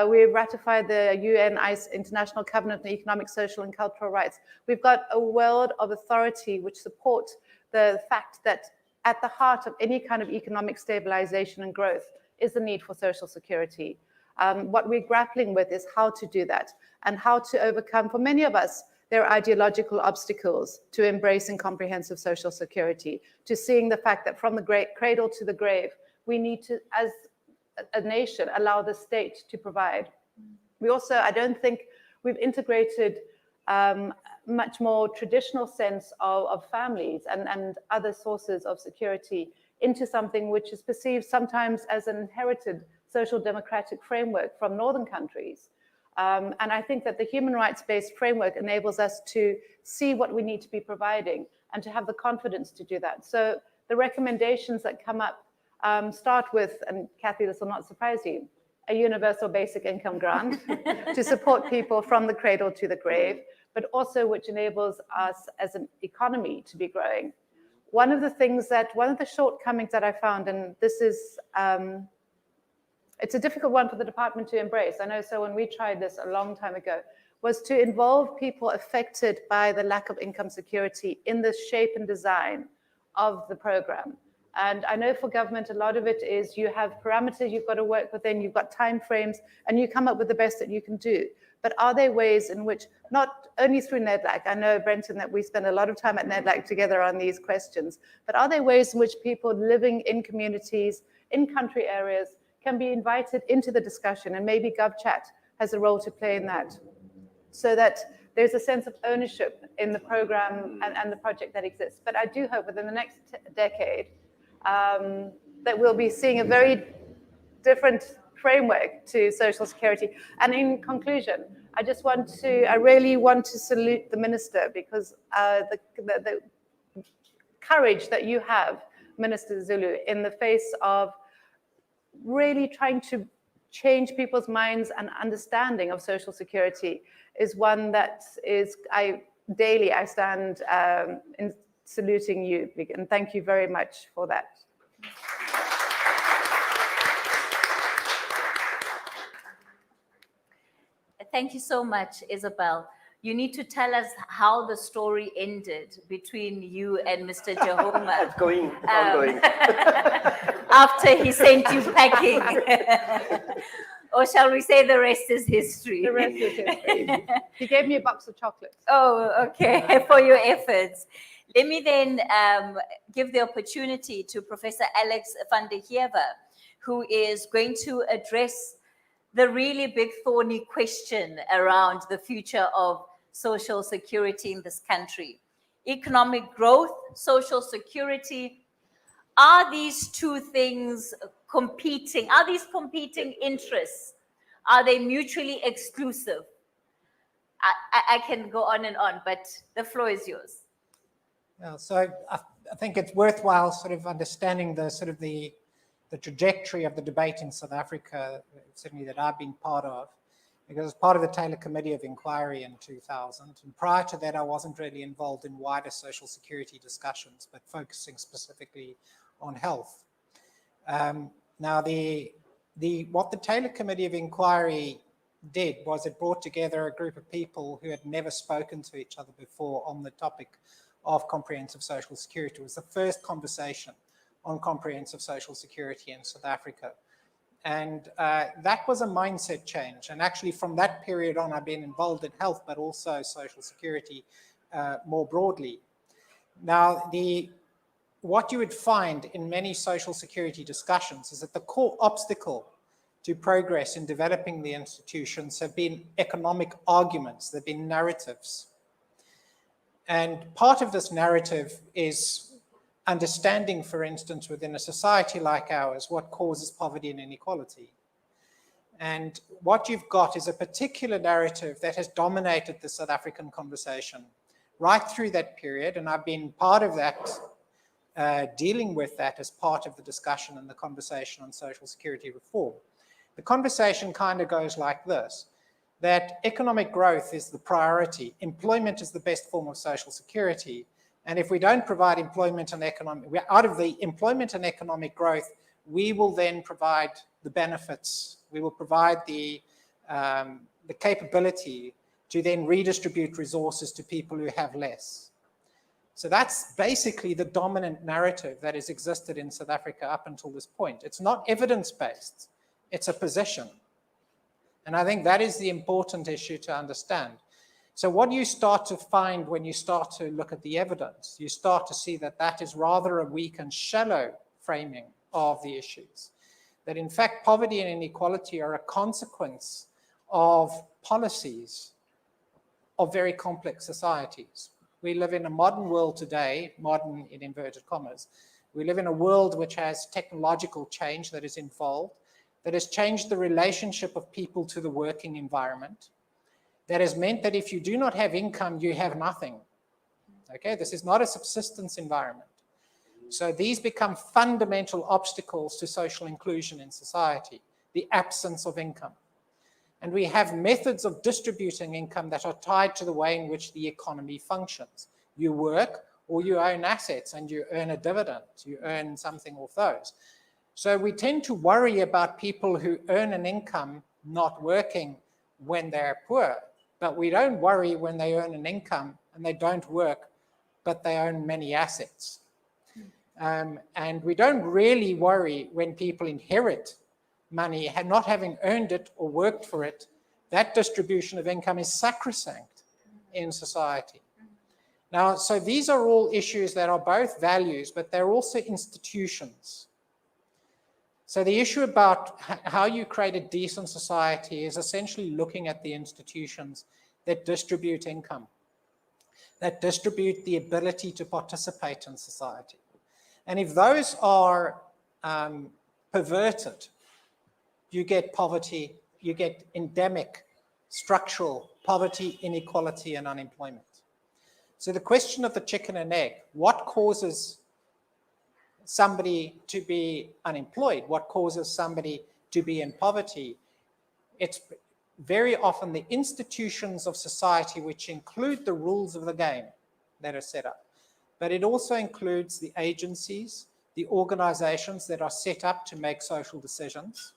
[SPEAKER 11] We've ratified the UN International Covenant on Economic, Social, and Cultural Rights. We've got a world of authority which supports the fact that at the heart of any kind of economic stabilization and growth is the need for social security. What we're grappling with is how to do that, and how to overcome, for many of us, there are ideological obstacles to embracing comprehensive social security, to seeing the fact that from the cradle to the grave, we need to, as a nation, allow the state to provide. We also, I don't think we've integrated much more traditional sense of families and other sources of security into something which is perceived sometimes as an inherited social democratic framework from northern countries. And I think that the human rights-based framework enables us to see what we need to be providing and to have the confidence to do that. So the recommendations that come up start with, and Kathy, this will not surprise you, a universal basic income grant to support people from the cradle to the grave, but also which enables us as an economy to be growing. One of the shortcomings that I found, and this is, it's a difficult one for the department to embrace. I know, so when we tried this a long time ago, was to involve people affected by the lack of income security in the shape and design of the program. And I know for government, a lot of it is you have parameters you've got to work within, you've got timeframes, and you come up with the best that you can do. But are there ways in which, not only through NEDLAC, I know, Brenton, that we spend a lot of time at NEDLAC together on these questions, but are there ways in which people living in communities, in country areas, can be invited into the discussion, and maybe GovChat has a role to play in that, so that there's a sense of ownership in the program and the project that exists. But I do hope within the next decade that we'll be seeing a very different framework to social security. And in conclusion, I really want to salute the minister, because the courage that you have, Minister Zulu, in the face of really trying to change people's minds and understanding of social security is one that is, I stand in saluting you, and thank you very much for that.
[SPEAKER 6] Thank you so much, Isabel. You need to tell us how the story ended between you and Mr. Jehoma.
[SPEAKER 10] It's ongoing.
[SPEAKER 6] After he sent you packing. Or shall we say the rest is history?
[SPEAKER 11] The rest is history. He gave me a box of chocolates.
[SPEAKER 6] Oh, okay, for your efforts. Let me then give the opportunity to Professor Alex van der Heever, who is going to address the really big thorny question around the future of social security in this country. Economic growth, social security, are these two things competing? Are these competing interests? Are they mutually exclusive? I can go on and on, but the floor is yours.
[SPEAKER 12] Yeah, so I think it's worthwhile sort of understanding the trajectory of the debate in South Africa, certainly that I've been part of, because as part of the Taylor Committee of Inquiry in 2000, and prior to that I wasn't really involved in wider social security discussions, but focusing specifically on health. Now what the Taylor Committee of Inquiry did was it brought together a group of people who had never spoken to each other before on the topic of comprehensive social security. It was the first conversation on comprehensive social security in South Africa. And that was a mindset change. And actually from that period on, I've been involved in health, but also social security more broadly. Now, what you would find in many social security discussions is that the core obstacle to progress in developing the institutions have been economic arguments, they've been narratives. And part of this narrative is understanding, for instance, within a society like ours, what causes poverty and inequality. And what you've got is a particular narrative that has dominated the South African conversation right through that period, and I've been part of that, dealing with that as part of the discussion and the conversation on social security reform. The conversation kind of goes like this, that economic growth is the priority, employment is the best form of social security, and if we don't provide employment and out of the employment and economic growth, we will then provide the benefits. We will provide the capability to then redistribute resources to people who have less. So that's basically the dominant narrative that has existed in South Africa up until this point. It's not evidence-based, it's a position. And I think that is the important issue to understand. So what you start to find when you start to look at the evidence, you start to see that that is rather a weak and shallow framing of the issues. That in fact, poverty and inequality are a consequence of policies of very complex societies. We live in a modern world today, modern in inverted commas. We live in a world which has technological change that is involved, that has changed the relationship of people to the working environment, that has meant that if you do not have income, you have nothing. Okay, this is not a subsistence environment. So these become fundamental obstacles to social inclusion in society, the absence of income. And we have methods of distributing income that are tied to the way in which the economy functions. You work or you own assets and you earn a dividend, you earn something off those. So we tend to worry about people who earn an income not working when they're poor, but we don't worry when they earn an income and they don't work, but they own many assets. And we don't really worry when people inherit money, not having earned it or worked for it. That distribution of income is sacrosanct in society. Now, so these are all issues that are both values, but they're also institutions. So the issue about how you create a decent society is essentially looking at the institutions that distribute income, that distribute the ability to participate in society. And if those are perverted, you get poverty, you get endemic, structural poverty, inequality, and unemployment. So the question of the chicken and egg, what causes somebody to be unemployed? What causes somebody to be in poverty? It's very often the institutions of society which include the rules of the game that are set up. But it also includes the agencies, the organizations that are set up to make social decisions.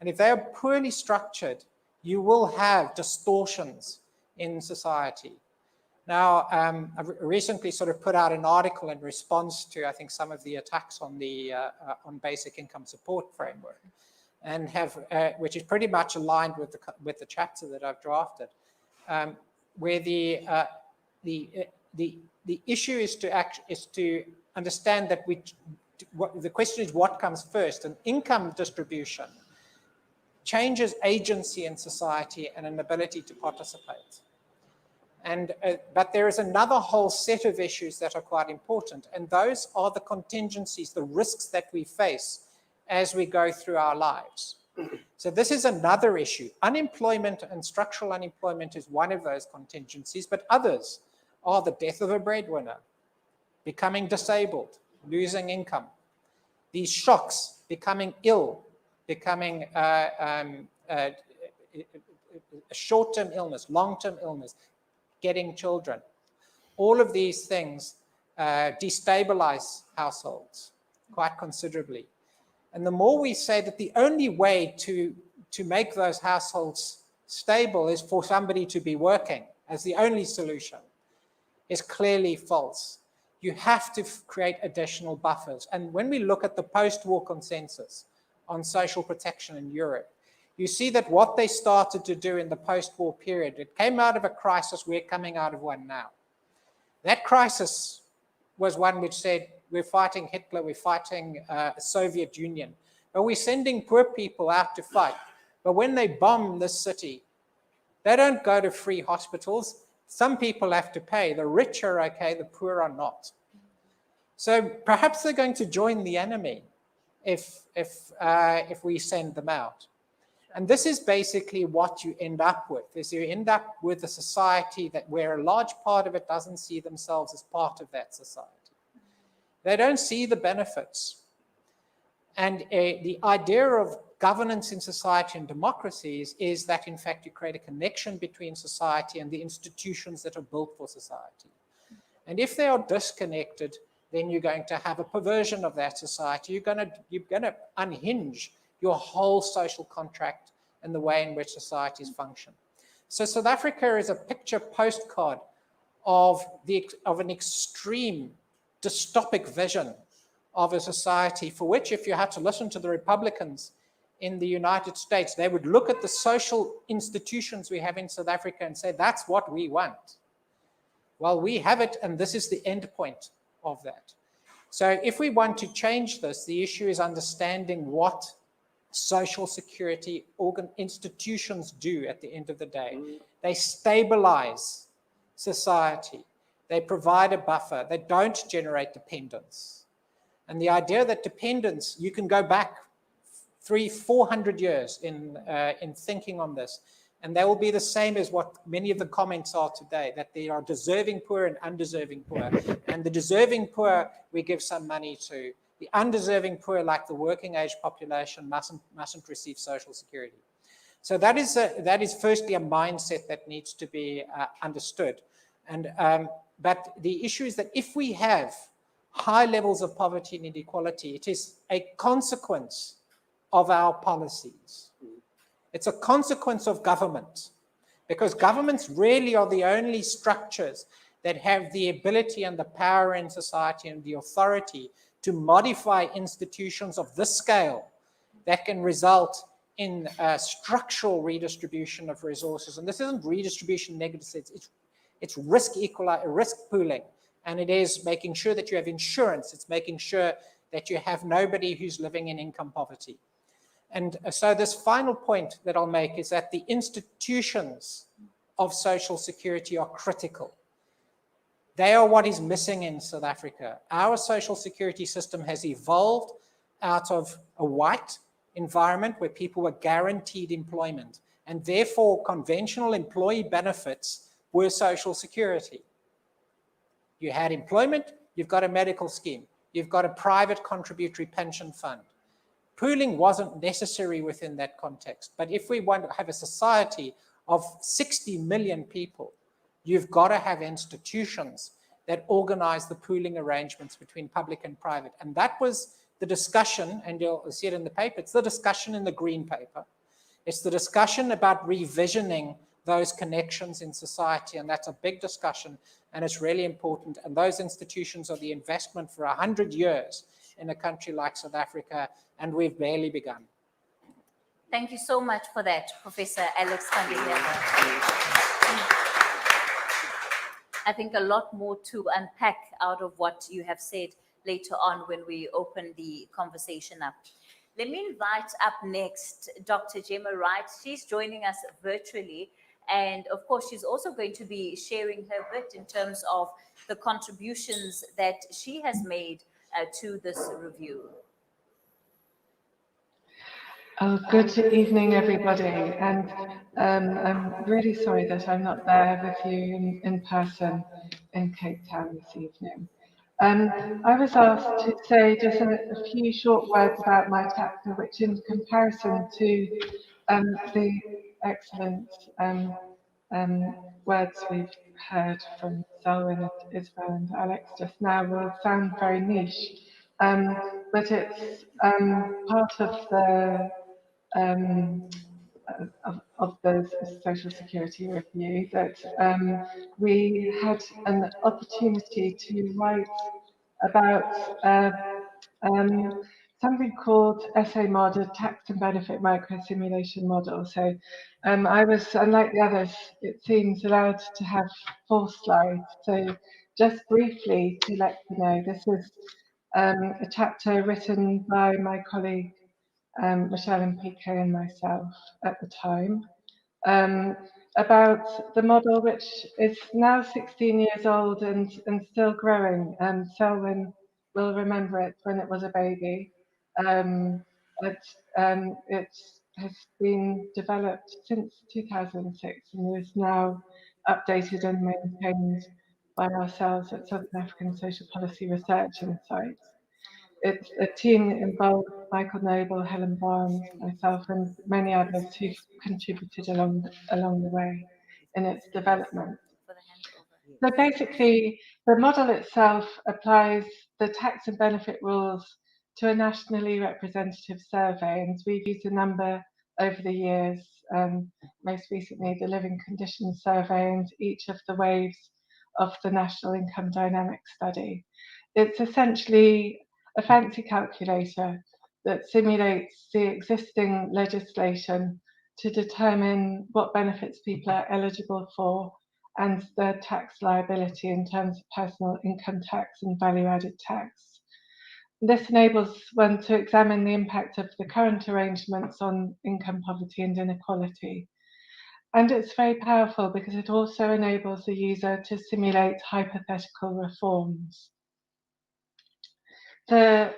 [SPEAKER 12] And if they are poorly structured, you will have distortions in society. Now, I've recently sort of put out an article in response to, I think, some of the attacks on the on basic income support framework, and have which is pretty much aligned with the chapter that I've drafted, where the issue is to understand that the question is what comes first, and income distribution changes agency in society and an ability to participate. And, but there is another whole set of issues that are quite important, and those are the contingencies, the risks that we face as we go through our lives. So this is another issue. Unemployment and structural unemployment is one of those contingencies, but others are the death of a breadwinner, becoming disabled, losing income, these shocks, becoming ill, becoming a short-term illness, long-term illness, getting children. All of these things destabilize households quite considerably. And the more we say that the only way to make those households stable is for somebody to be working as the only solution, is clearly false. You have to create additional buffers. And when we look at the post-war consensus on social protection in Europe, you see that what they started to do in the post-war period, it came out of a crisis, we're coming out of one now. That crisis was one which said, we're fighting Hitler, we're fighting the Soviet Union, but we're sending poor people out to fight. But when they bomb this city, they don't go to free hospitals. Some people have to pay. The rich are okay, the poor are not. So perhaps they're going to join the enemy if we send them out. And this is basically what you end up with, is you end up with a society where a large part of it doesn't see themselves as part of that society. They don't see the benefits. And the idea of governance in society and democracies is that, in fact, you create a connection between society and the institutions that are built for society. And if they are disconnected, then you're going to have a perversion of that society. You're going to unhinge your whole social contract and the way in which societies function. So South Africa is a picture postcard of an extreme dystopic vision of a society for which, if you had to listen to the Republicans in the United States, they would look at the social institutions we have in South Africa and say, that's what we want. Well, we have it, and this is the end point of that. So if we want to change this, the issue is understanding what social security institutions do at the end of the day. They stabilize society. They provide a buffer. They don't generate dependence. And the idea that dependence, you can go back 300-400 years in thinking on this, and they will be the same as what many of the comments are today, that there are deserving poor and undeserving poor. And the deserving poor, we give some money to. The undeserving poor, like the working age population, mustn't receive social security. So that is firstly a mindset that needs to be understood. And but the issue is that if we have high levels of poverty and inequality, it is a consequence of our policies. It's a consequence of government, because governments really are the only structures that have the ability and the power in society and the authority to modify institutions of this scale that can result in structural redistribution of resources. And this isn't redistribution negative, it's risk pooling. And it is making sure that you have insurance. It's making sure that you have nobody who's living in income poverty. And so this final point that I'll make is that the institutions of social security are critical. They are what is missing in South Africa. Our social security system has evolved out of a white environment where people were guaranteed employment, and therefore conventional employee benefits were social security. You had employment, you've got a medical scheme, you've got a private contributory pension fund. Pooling wasn't necessary within that context, but if we want to have a society of 60 million people, you've got to have institutions that organize the pooling arrangements between public and private. And that was the discussion, and you'll see it in the paper, it's the discussion in the green paper. It's the discussion about revisioning those connections in society, and that's a big discussion, and it's really important. And those institutions are the investment for 100 years in a country like South Africa, and we've barely begun.
[SPEAKER 6] Thank you so much for that, Professor Alex van der Merwe. I think a lot more to unpack out of what you have said later on when we open the conversation up. Let me invite up next Dr. Gemma Wright. She's joining us virtually. And of course, she's also going to be sharing her bit in terms of the contributions that she has made to this review.
[SPEAKER 13] Oh, good evening, everybody. And I'm really sorry that I'm not there with you in person in Cape Town this evening. I was asked to say just a few short words about my chapter, which in comparison to the excellent words we've heard from Selwyn, Isabel and Alex just now will sound very niche, but it's part of the of the Social Security Review that we had an opportunity to write about something called SA-Mod, a tax and benefit micro-simulation model. So I was, unlike the others, it seems, allowed to have 4 slides. So just briefly to let you know, this is a chapter written by my colleague Michelle and Pico and myself at the time, about the model, which is now 16 years old and still growing. Selwyn will remember it when it was a baby. It has been developed since 2006 and is now updated and maintained by ourselves at Southern African Social Policy Research Insights. It's a team that involved Michael Noble, Helen Barnes, myself, and many others who've contributed along the way in its development. So basically, the model itself applies the tax and benefit rules to a nationally representative survey, and we've used a number over the years, most recently the Living Conditions Survey and each of the waves of the National Income Dynamics Study. It's essentially a fancy calculator that simulates the existing legislation to determine what benefits people are eligible for and their tax liability in terms of personal income tax and value-added tax. This enables one to examine the impact of the current arrangements on income poverty and inequality. And it's very powerful because it also enables the user to simulate hypothetical reforms. The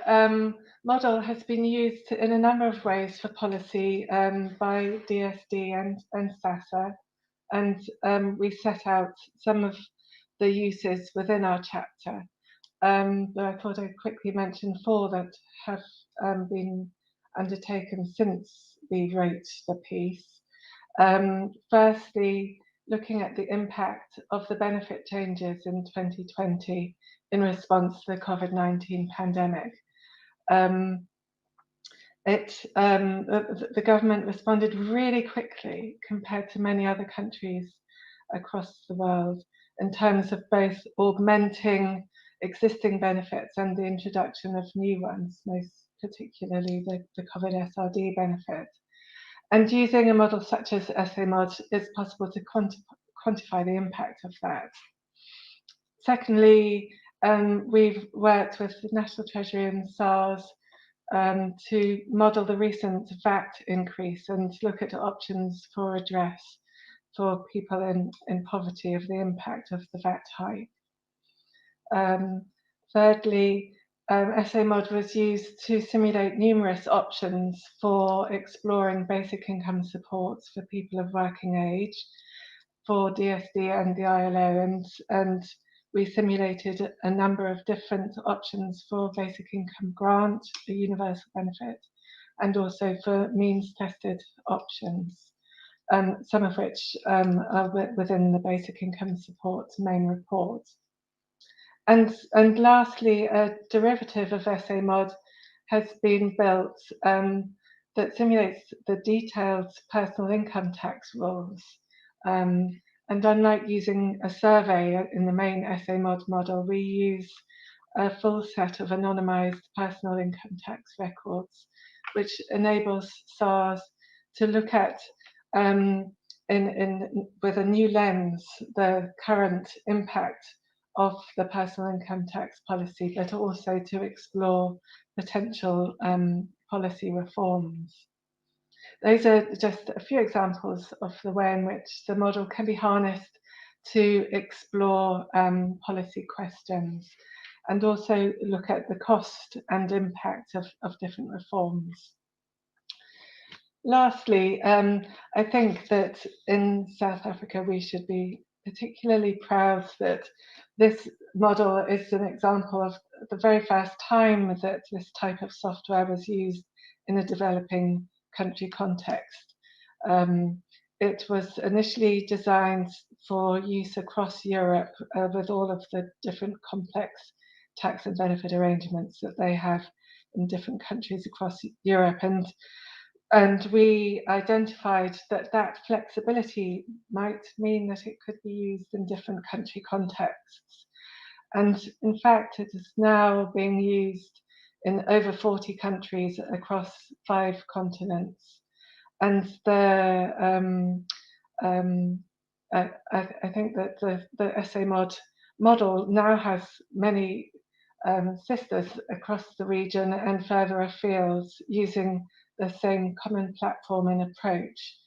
[SPEAKER 13] model has been used in a number of ways for policy by DSD and SASA, and we set out some of the uses within our chapter. But I thought I'd quickly mention 4 that have been undertaken since we wrote the piece. Firstly, looking at the impact of the benefit changes in 2020 in response to the COVID-19 pandemic. The government responded really quickly compared to many other countries across the world in terms of both augmenting existing benefits and the introduction of new ones, most particularly the COVID SRD benefit. And using a model such as SAMod, it's possible to quantify the impact of that. Secondly, we've worked with the National Treasury and SARS to model the recent VAT increase and look at options for redress for people in poverty of the impact of the VAT hike. Thirdly, SAMod was used to simulate numerous options for exploring basic income supports for people of working age, for DSD and the ILO, and we simulated a number of different options for basic income grant, the universal benefit, and also for means tested options, some of which are within the basic income support's main report. And lastly, a derivative of SAMod has been built that simulates the detailed personal income tax rules. And unlike using a survey in the main SAMod model, we use a full set of anonymized personal income tax records, which enables SARS to look at, with a new lens, the current impact of the personal income tax policy, but also to explore potential policy reforms. Those are just a few examples of the way in which the model can be harnessed to explore policy questions and also look at the cost and impact of different reforms. Lastly, I think that in South Africa we should be particularly proud that this model is an example of the very first time that this type of software was used in a developing country context. It was initially designed for use across Europe with all of the different complex tax and benefit arrangements that they have in different countries across Europe. And we identified that that flexibility might mean that it could be used in different country contexts. And in fact, it is now being used in over 40 countries across 5 continents. And I think that the SAMod model now has many sisters across the region and further afield using the same common platform and approach.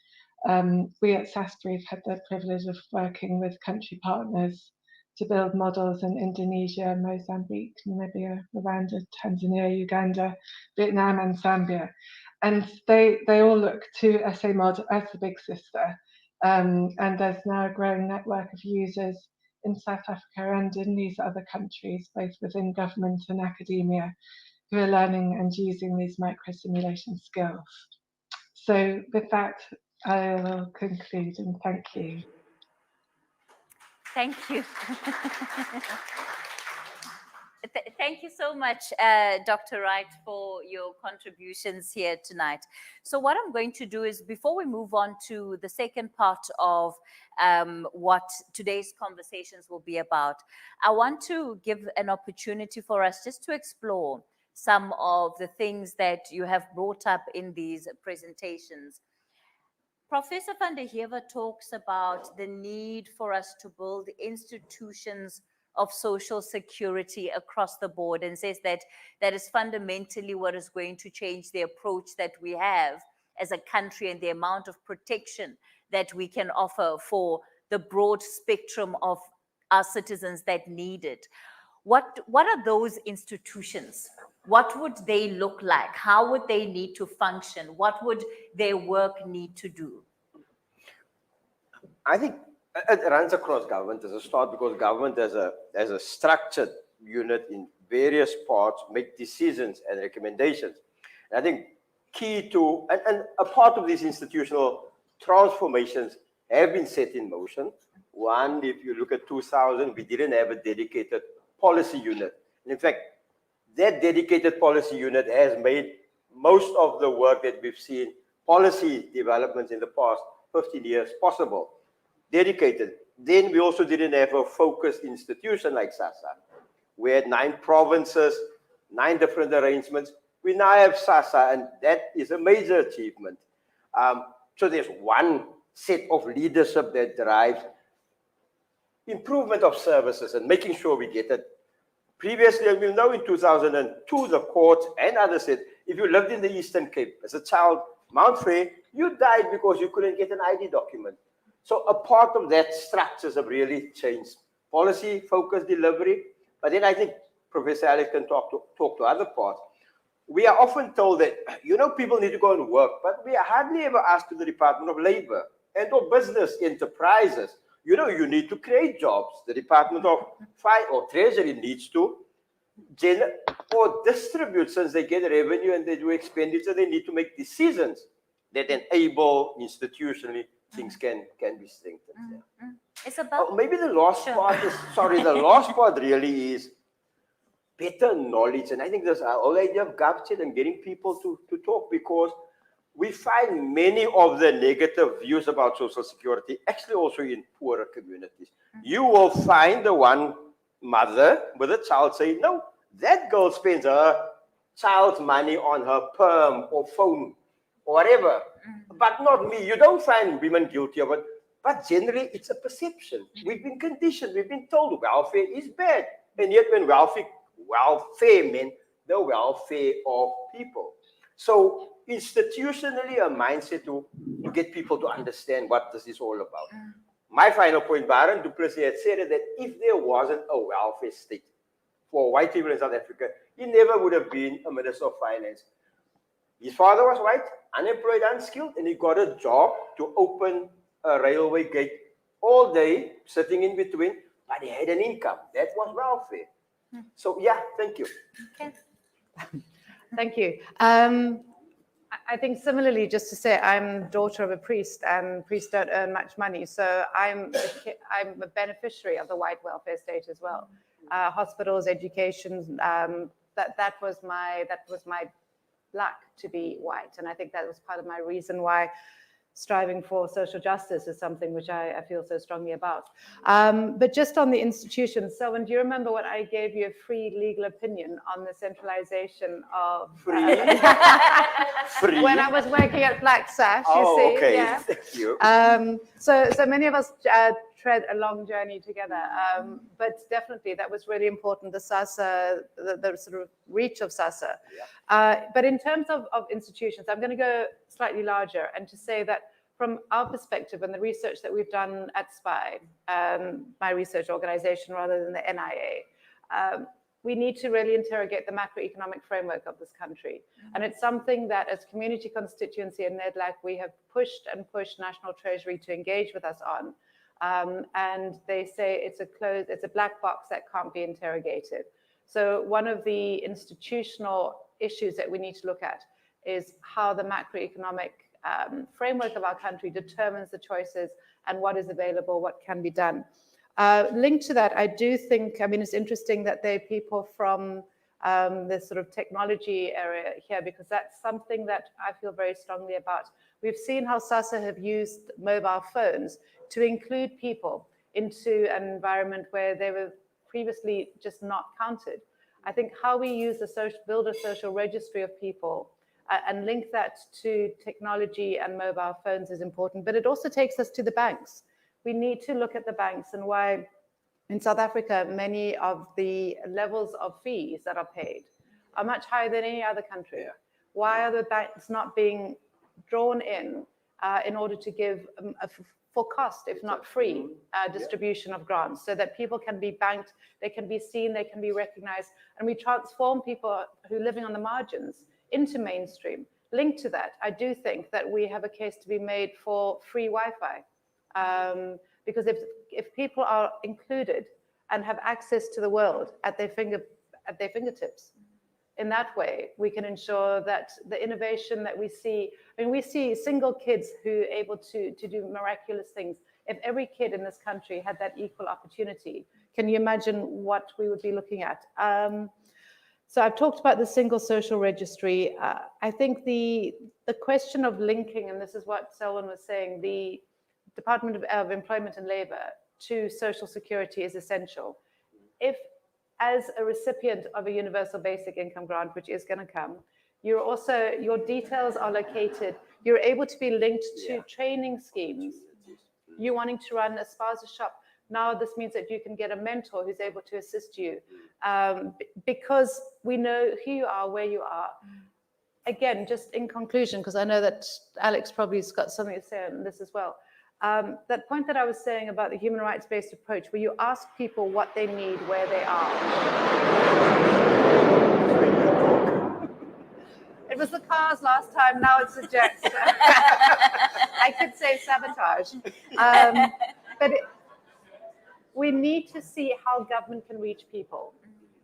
[SPEAKER 13] We at SASTRA have had the privilege of working with country partners to build models in Indonesia, Mozambique, Namibia, Rwanda, Tanzania, Uganda, Vietnam, and Zambia. And they all look to SAMod as the big sister. And there's now a growing network of users in South Africa and in these other countries, both within government and academia, who are learning and using these micro-simulation skills. So with that, I will conclude and thank you.
[SPEAKER 6] Thank you. Thank you so much, Dr. Wright, for your contributions here tonight. So what I'm going to do is, before we move on to the second part of what today's conversations will be about, I want to give an opportunity for us just to explore some of the things that you have brought up in these presentations. Professor van der Heever talks about the need for us to build institutions of social security across the board, and says that that is fundamentally what is going to change the approach that we have as a country and the amount of protection that we can offer for the broad spectrum of our citizens that need it. What are those institutions? What would they look like? How would they need to function? What would their work need to do?
[SPEAKER 10] I think it runs across government as a start, because government as a structured unit in various parts make decisions and recommendations. And I think key to, and a part of these institutional transformations have been set in motion. One, if you look at 2000, we didn't have a dedicated policy unit. And in fact, that dedicated policy unit has made most of the work that we've seen, policy developments in the past 15 years, possible. Dedicated. Then we also didn't have a focused institution like SASSA. We had 9 provinces, 9 different arrangements. We now have SASSA, and that is a major achievement. So there's one set of leadership that drives improvement of services and making sure we get it. Previously, we know in 2002, the courts and others said, if you lived in the Eastern Cape as a child, Mount Frey, you died because you couldn't get an ID document. So a part of that structures have really changed. Policy, focus, delivery. But then I think Professor Alex can talk to other parts. We are often told that, people need to go and work, but we are hardly ever asked to the Department of Labor and or business enterprises. You need to create jobs. The Department of Finance or Treasury needs to or distribute, since they get revenue and they do expenditure, they need to make decisions that enable institutionally things can be strengthened.
[SPEAKER 6] It's about
[SPEAKER 10] maybe the last part is, the last part really is better knowledge. And I think there's our whole idea of GovChat and getting people to talk, because we find many of the negative views about Social Security actually also in poorer communities. You will find the one mother with a child say, no, that girl spends her child's money on her perm or phone or whatever, but not me. You don't find women guilty of it, but generally it's a perception. We've been conditioned, we've been told welfare is bad, and yet when welfare meant the welfare of people. So institutionally, a mindset to get people to understand what this is all about. My final point, Baron du Plessis had said that if there wasn't a welfare state for white people in South Africa, he never would have been a Minister of Finance. His father was white, unemployed, unskilled, and he got a job to open a railway gate all day, sitting in between, but he had an income. That was welfare. So, yeah, thank you.
[SPEAKER 6] Okay.
[SPEAKER 11] Thank you. I think similarly, just to say, I'm daughter of a priest, and priests don't earn much money, so I'm a beneficiary of the white welfare state as well. Hospitals, education, that was my luck to be white, and I think that was part of my reason why striving for social justice is something which I feel so strongly about. But just on the institutions, Selwyn, do you remember when I gave you a free legal opinion on the centralization of...
[SPEAKER 10] Free? Free?
[SPEAKER 11] When I was working at Black Sash, you see.
[SPEAKER 10] Okay,
[SPEAKER 11] yeah.
[SPEAKER 10] thank you.
[SPEAKER 11] So many of us tread a long journey together, but definitely that was really important, the SASSA, the sort of reach of SASSA. Yeah. But in terms of institutions, I'm going to go slightly larger and to say that from our perspective and the research that we've done at SPI, my research organization rather than the NIA, we need to really interrogate the macroeconomic framework of this country. And it's something that as community constituency in NEDLAC, we have pushed and pushed National Treasury to engage with us on. And they say it's a black box that can't be interrogated. So one of the institutional issues that we need to look at is how the macroeconomic framework of our country determines the choices and what is available, what can be done. Linked to that, I do think, it's interesting that there are people from this sort of technology area here, because that's something that I feel very strongly about. We've seen how SASSA have used mobile phones to include people into an environment where they were previously just not counted. I think how we use build a social registry of people and link that to technology and mobile phones is important, but it also takes us to the banks. We need to look at the banks and why in South Africa, many of the levels of fees that are paid are much higher than any other country. Yeah. Why are the banks not being drawn in in order to give for cost, if not free, distribution of grants so that people can be banked, they can be seen, they can be recognized, and we transform people who are living on the margins into mainstream. Linked to that, I do think that we have a case to be made for free Wi-Fi. Because if people are included and have access to the world at their fingertips, in that way, we can ensure that the innovation that we see, I mean, we see single kids who are able to do miraculous things. If every kid in this country had that equal opportunity, can you imagine what we would be looking at? So I've talked about the single social registry. I think the question of linking, and this is what Selwyn was saying, the Department of Employment and Labour to Social Security is essential. If, as a recipient of a universal basic income grant, which is going to come, your details are located, you're able to be linked to training schemes. You wanting to run a spaza shop, now this means that you can get a mentor who's able to assist you because we know who you are, where you are. Again, just in conclusion, because I know that Alex probably has got something to say on this as well. That point that I was saying about the human rights-based approach, where you ask people what they need, where they are. It was the cars last time, now it's the jets. I could say sabotage. But we need to see how government can reach people.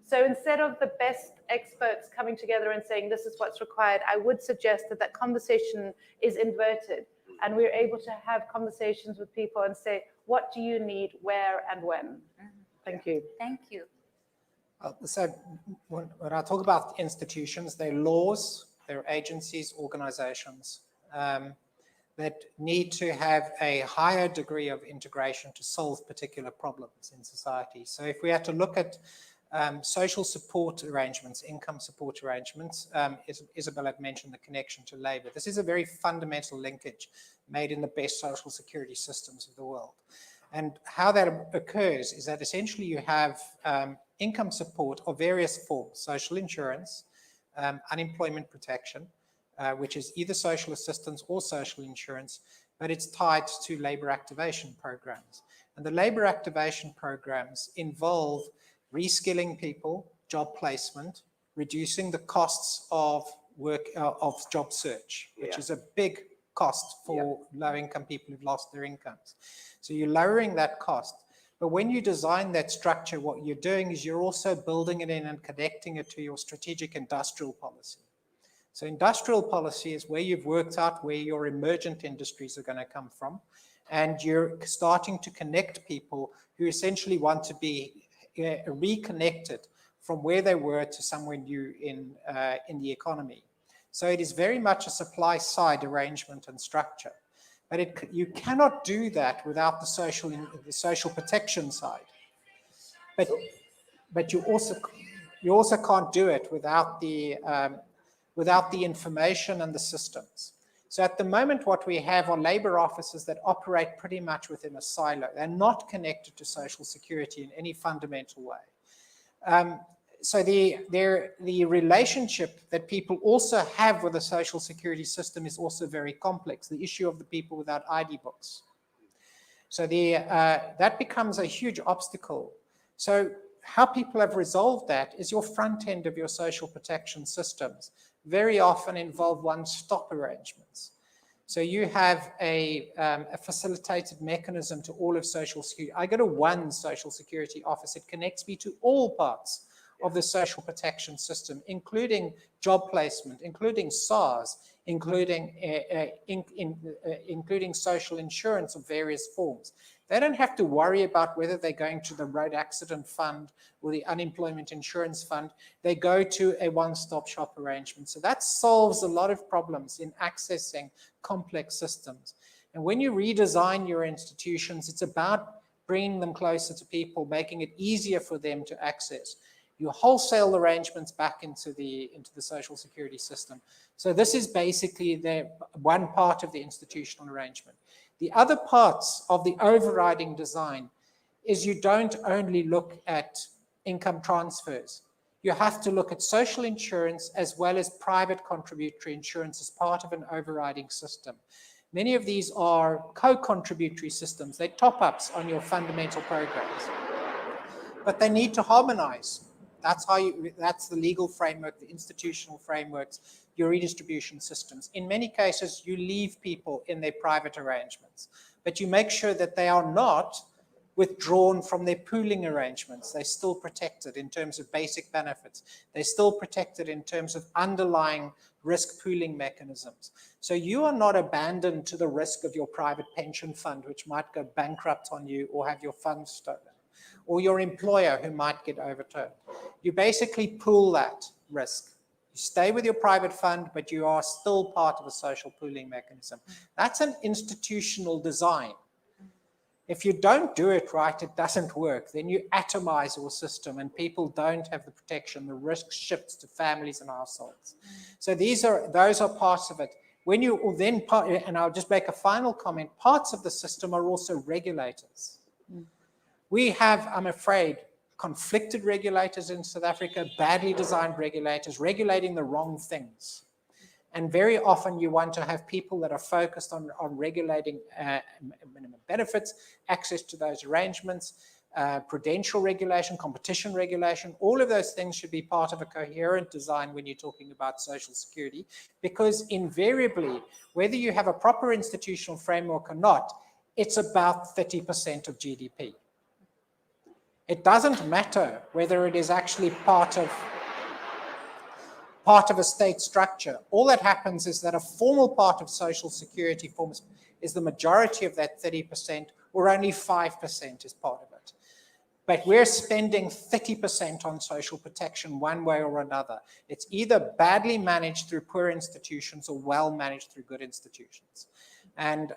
[SPEAKER 11] So instead of the best experts coming together and saying this is what's required, I would suggest that that conversation is inverted and we're able to have conversations with people and say, what do you need, where and when? Thank you.
[SPEAKER 6] Thank you.
[SPEAKER 12] So when I talk about institutions, they're laws, they're agencies, organizations that need to have a higher degree of integration to solve particular problems in society. So if we had to look at social support arrangements, income support arrangements, Isabel had mentioned the connection to labor. This is a very fundamental linkage made in the best social security systems of the world. And how that occurs is that essentially you have income support of various forms, social insurance, unemployment protection, which is either social assistance or social insurance, but it's tied to labor activation programs. And the labor activation programs involve reskilling people, job placement, reducing the costs of work, of job search, which is a big cost for low-income people who've lost their incomes. So you're lowering that cost. But when you design that structure, what you're doing is you're also building it in and connecting it to your strategic industrial policy. So industrial policy is where you've worked out where your emergent industries are going to come from, and you're starting to connect people who essentially want to be reconnected from where they were to somewhere new in the economy. So it is very much a supply side arrangement and structure, but you cannot do that without the social protection side. But you also can't do it without the information and the systems. So at the moment, what we have are labor offices that operate pretty much within a silo. They're not connected to social security in any fundamental way. So the relationship that people also have with the social security system is also very complex. The issue of the people without ID books. So that becomes a huge obstacle. So how people have resolved that is your front end of your social protection systems very often involve one-stop arrangements. So you have a facilitated mechanism to all of social security. I go to one social security office. It connects me to all parts of the social protection system, including job placement, including SARS, including social insurance of various forms. They don't have to worry about whether they're going to the road accident fund or the unemployment insurance fund. They go to a one-stop shop arrangement. So that solves a lot of problems in accessing complex systems. And when you redesign your institutions, it's about bringing them closer to people, making it easier for them to access. You wholesale arrangements back into the social security system. So this is basically the one part of the institutional arrangement. The other parts of the overriding design is you don't only look at income transfers. You have to look at social insurance as well as private contributory insurance as part of an overriding system. Many of these are co-contributory systems. They're top-ups on your fundamental programs. But they need to harmonize. That's the legal framework, the institutional frameworks, your redistribution systems. In many cases, you leave people in their private arrangements, but you make sure that they are not withdrawn from their pooling arrangements. They're still protected in terms of basic benefits. They're still protected in terms of underlying risk pooling mechanisms. So you are not abandoned to the risk of your private pension fund, which might go bankrupt on you or have your funds stolen, or your employer who might get overturned. You basically pool that risk. You stay with your private fund, but you are still part of a social pooling mechanism. That's an institutional design. If you don't do it right, it doesn't work. Then you atomize your system and people don't have the protection. The risk shifts to families and households. So those are parts of it. When you then, and I'll just make a final comment, parts of the system are also regulators. We have, I'm afraid, conflicted regulators in South Africa, badly designed regulators, regulating the wrong things. And very often you want to have people that are focused on regulating minimum benefits, access to those arrangements, prudential regulation, competition regulation. All of those things should be part of a coherent design when you're talking about social security, because invariably, whether you have a proper institutional framework or not, it's about 30% of GDP. It doesn't matter whether it is actually part of a state structure. All that happens is that a formal part of social security is the majority of that 30%, or only 5% is part of it. But we're spending 30% on social protection one way or another. It's either badly managed through poor institutions or well managed through good institutions. And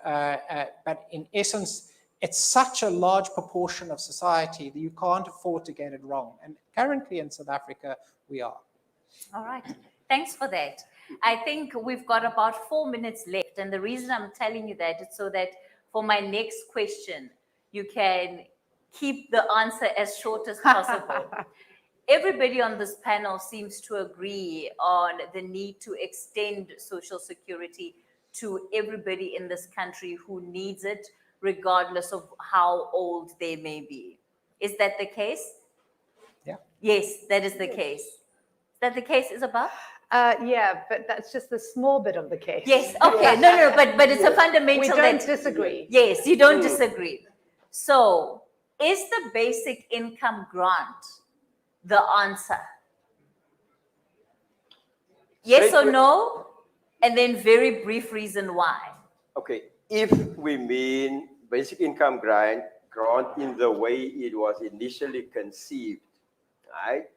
[SPEAKER 12] but in essence, it's such a large proportion of society that you can't afford to get it wrong. And currently in South Africa, we are.
[SPEAKER 6] All right, thanks for that. I think we've got about 4 minutes left. And the reason I'm telling you that is so that for my next question, you can keep the answer as short as possible. Everybody on this panel seems to agree on the need to extend social security to everybody in this country who needs it, regardless of how old they may be. Is that the case?
[SPEAKER 12] Yeah.
[SPEAKER 6] Yes, that is the case. Is that the case, Isabel?
[SPEAKER 11] Yeah, but that's just the small bit of the case.
[SPEAKER 6] Yes, okay, no, but it's a fundamental.
[SPEAKER 11] We don't disagree.
[SPEAKER 6] Yes, you don't disagree. So, is the basic income grant the answer? Yes or no? And then very brief reason why.
[SPEAKER 10] Okay, if we mean basic income grant in the way it was initially conceived, right?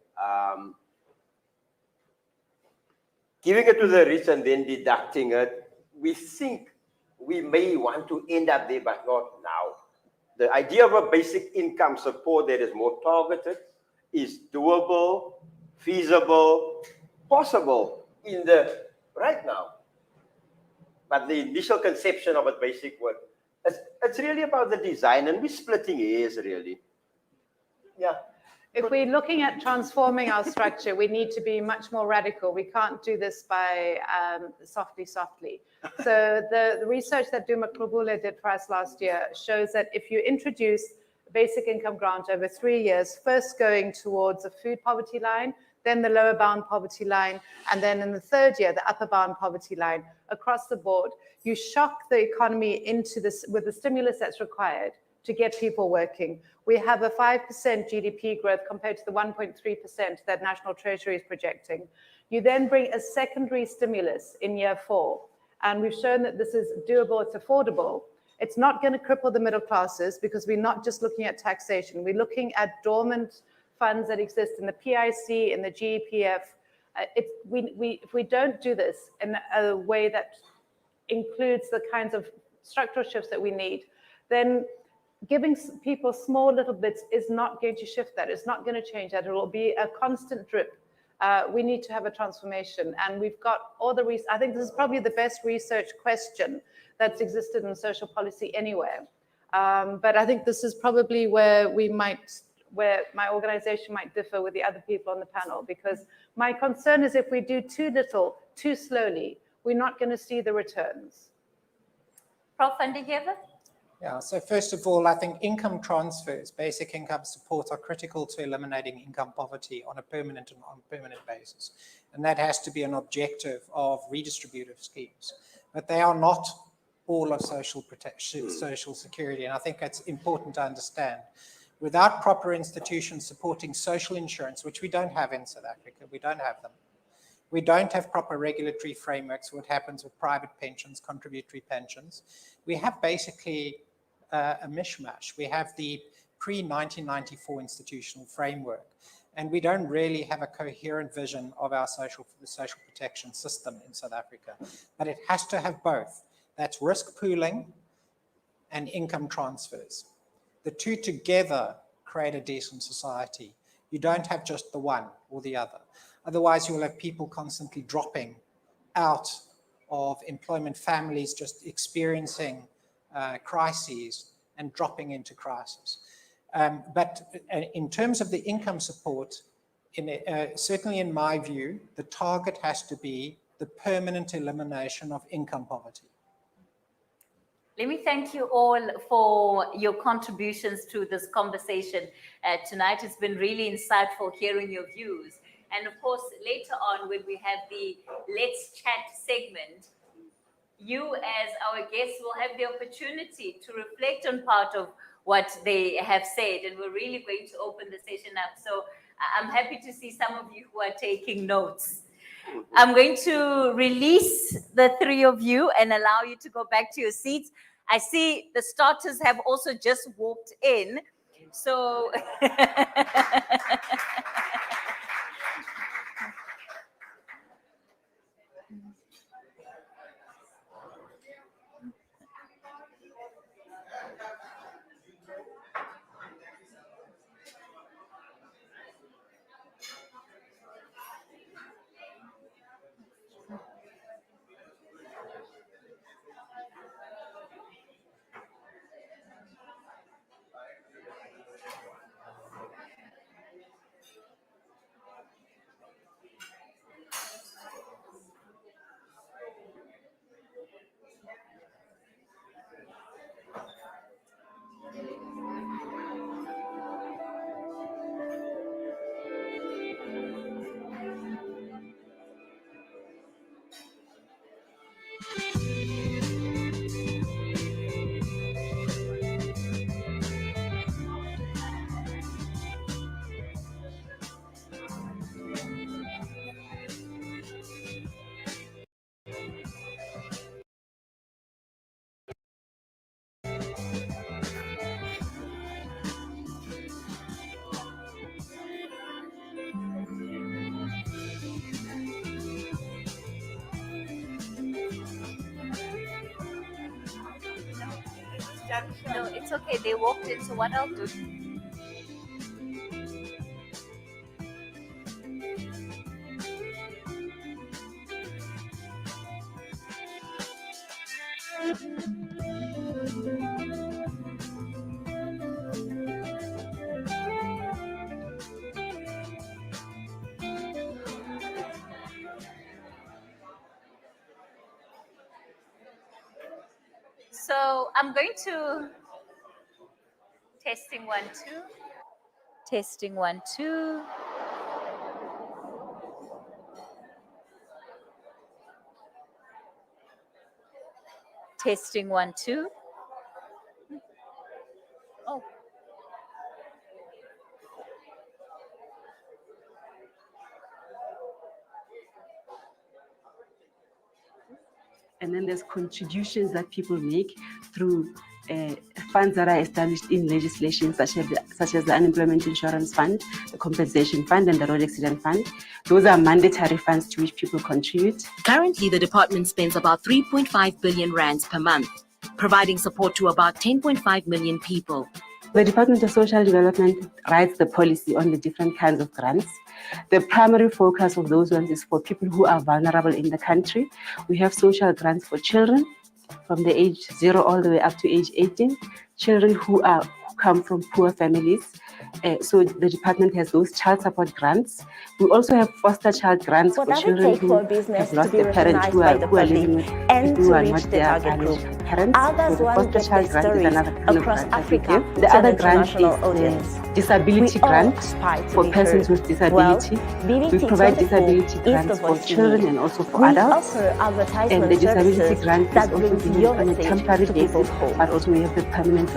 [SPEAKER 10] Giving it to the rich and then deducting it, we think we may want to end up there, but not now. The idea of a basic income support that is more targeted is doable, feasible, possible in the right now. But the initial conception of a basic work, it's really about the design, and we're splitting hairs really. Yeah.
[SPEAKER 11] If we're looking at transforming our structure, we need to be much more radical. We can't do this by softly. So the research that Duma Krubule did for us last year shows that if you introduce basic income grant over 3 years, first going towards a food poverty line, then the lower bound poverty line, and then in the third year, the upper bound poverty line, across the board, you shock the economy into this with the stimulus that's required to get people working. We have a 5% GDP growth compared to the 1.3% that National Treasury is projecting. You then bring a secondary stimulus in year 4, and we've shown that this is doable, it's affordable. It's not going to cripple the middle classes because we're not just looking at taxation. We're looking at dormant funds that exist in the PIC, in the GEPF. If we don't do this in a way that includes the kinds of structural shifts that we need, then giving people small little bits is not going to shift that. It's not going to change that. It will be a constant drip. We need to have a transformation, and we've got all the research. I think this is probably the best research question that's existed in social policy anywhere. But I think this is probably where my organization might differ with the other people on the panel, because my concern is if we do too little, too slowly, we're not going to see the returns.
[SPEAKER 6] Prof. Lindiwe?
[SPEAKER 12] Yeah, so first of all, I think income transfers, basic income support, are critical to eliminating income poverty on a permanent basis. And that has to be an objective of redistributive schemes. But they are not all of social protection, social security. And I think that's important to understand. Without proper institutions supporting social insurance, which we don't have in South Africa, we don't have them. We don't have proper regulatory frameworks for what happens with private pensions, contributory pensions. We have basically a mishmash. We have the pre-1994 institutional framework, and we don't really have a coherent vision of our social protection system in South Africa. But it has to have both. That's risk pooling and income transfers. The two together create a decent society. You don't have just the one or the other. Otherwise, you will have people constantly dropping out of employment, families just experiencing crises and dropping into crisis. But in terms of the income support, certainly in my view, the target has to be the permanent elimination of income poverty.
[SPEAKER 6] Let me thank you all for your contributions to this conversation tonight. It's been really insightful hearing your views. And of course, later on, when we have the Let's Chat segment, you as our guests will have the opportunity to reflect on part of what they have said. And we're really going to open the session up. So I'm happy to see some of you who are taking notes. I'm going to release the three of you and allow you to go back to your seats. I see the starters have also just walked in. So no, it's okay. They walked in. So what I'll do. So I'm going to testing 1, 2. Testing 1, 2. Testing 1, 2. Oh.
[SPEAKER 2] And then there's contributions that people make through funds that are established in legislation, such as the Unemployment Insurance Fund, the Compensation Fund, and the Road Accident Fund. Those are mandatory funds to which people contribute.
[SPEAKER 3] Currently, the department spends about 3.5 billion rands per month, providing support to about 10.5 million people.
[SPEAKER 2] The Department of Social Development writes the policy on the different kinds of grants. The primary focus of those ones is for people who are vulnerable in the country. We have social grants for children from the age 0 all the way up to age 18, children who come from poor families, So the department has those child support grants. We also have foster child grants
[SPEAKER 14] What
[SPEAKER 2] for
[SPEAKER 14] does it
[SPEAKER 2] children
[SPEAKER 14] take
[SPEAKER 2] who
[SPEAKER 14] for a business
[SPEAKER 2] have lost
[SPEAKER 14] to be
[SPEAKER 2] their parents, who
[SPEAKER 14] recognized
[SPEAKER 2] are
[SPEAKER 14] by the
[SPEAKER 2] living
[SPEAKER 14] public
[SPEAKER 2] with
[SPEAKER 14] and
[SPEAKER 2] people who
[SPEAKER 14] to
[SPEAKER 2] are
[SPEAKER 14] reach
[SPEAKER 2] not
[SPEAKER 14] the
[SPEAKER 2] their
[SPEAKER 14] target group?
[SPEAKER 2] biological parents.
[SPEAKER 14] Others
[SPEAKER 2] So the
[SPEAKER 14] want to
[SPEAKER 2] foster
[SPEAKER 14] get
[SPEAKER 2] child
[SPEAKER 14] their
[SPEAKER 2] grant is
[SPEAKER 14] stories
[SPEAKER 2] another kind of
[SPEAKER 14] across
[SPEAKER 2] grant that we
[SPEAKER 14] Africa
[SPEAKER 2] give. The
[SPEAKER 14] to an
[SPEAKER 2] other grant
[SPEAKER 14] international
[SPEAKER 2] is
[SPEAKER 14] audience.
[SPEAKER 2] disability
[SPEAKER 14] We all
[SPEAKER 2] grant
[SPEAKER 14] aspire to
[SPEAKER 2] for
[SPEAKER 14] be
[SPEAKER 2] persons
[SPEAKER 14] heard.
[SPEAKER 2] with disability.
[SPEAKER 14] Well,
[SPEAKER 2] We provide
[SPEAKER 14] BBT24
[SPEAKER 2] disability
[SPEAKER 14] is the
[SPEAKER 2] grants for
[SPEAKER 14] voice you
[SPEAKER 2] children
[SPEAKER 14] need.
[SPEAKER 2] and also for
[SPEAKER 14] We
[SPEAKER 2] adults.
[SPEAKER 14] offer
[SPEAKER 2] And
[SPEAKER 14] advertisement
[SPEAKER 2] the disability
[SPEAKER 14] services
[SPEAKER 2] grant is
[SPEAKER 14] that
[SPEAKER 2] also
[SPEAKER 14] brings
[SPEAKER 2] given
[SPEAKER 14] your
[SPEAKER 2] on a
[SPEAKER 14] message
[SPEAKER 2] temporary
[SPEAKER 14] to
[SPEAKER 2] basis,
[SPEAKER 14] people's homes.
[SPEAKER 2] but also we have the permanent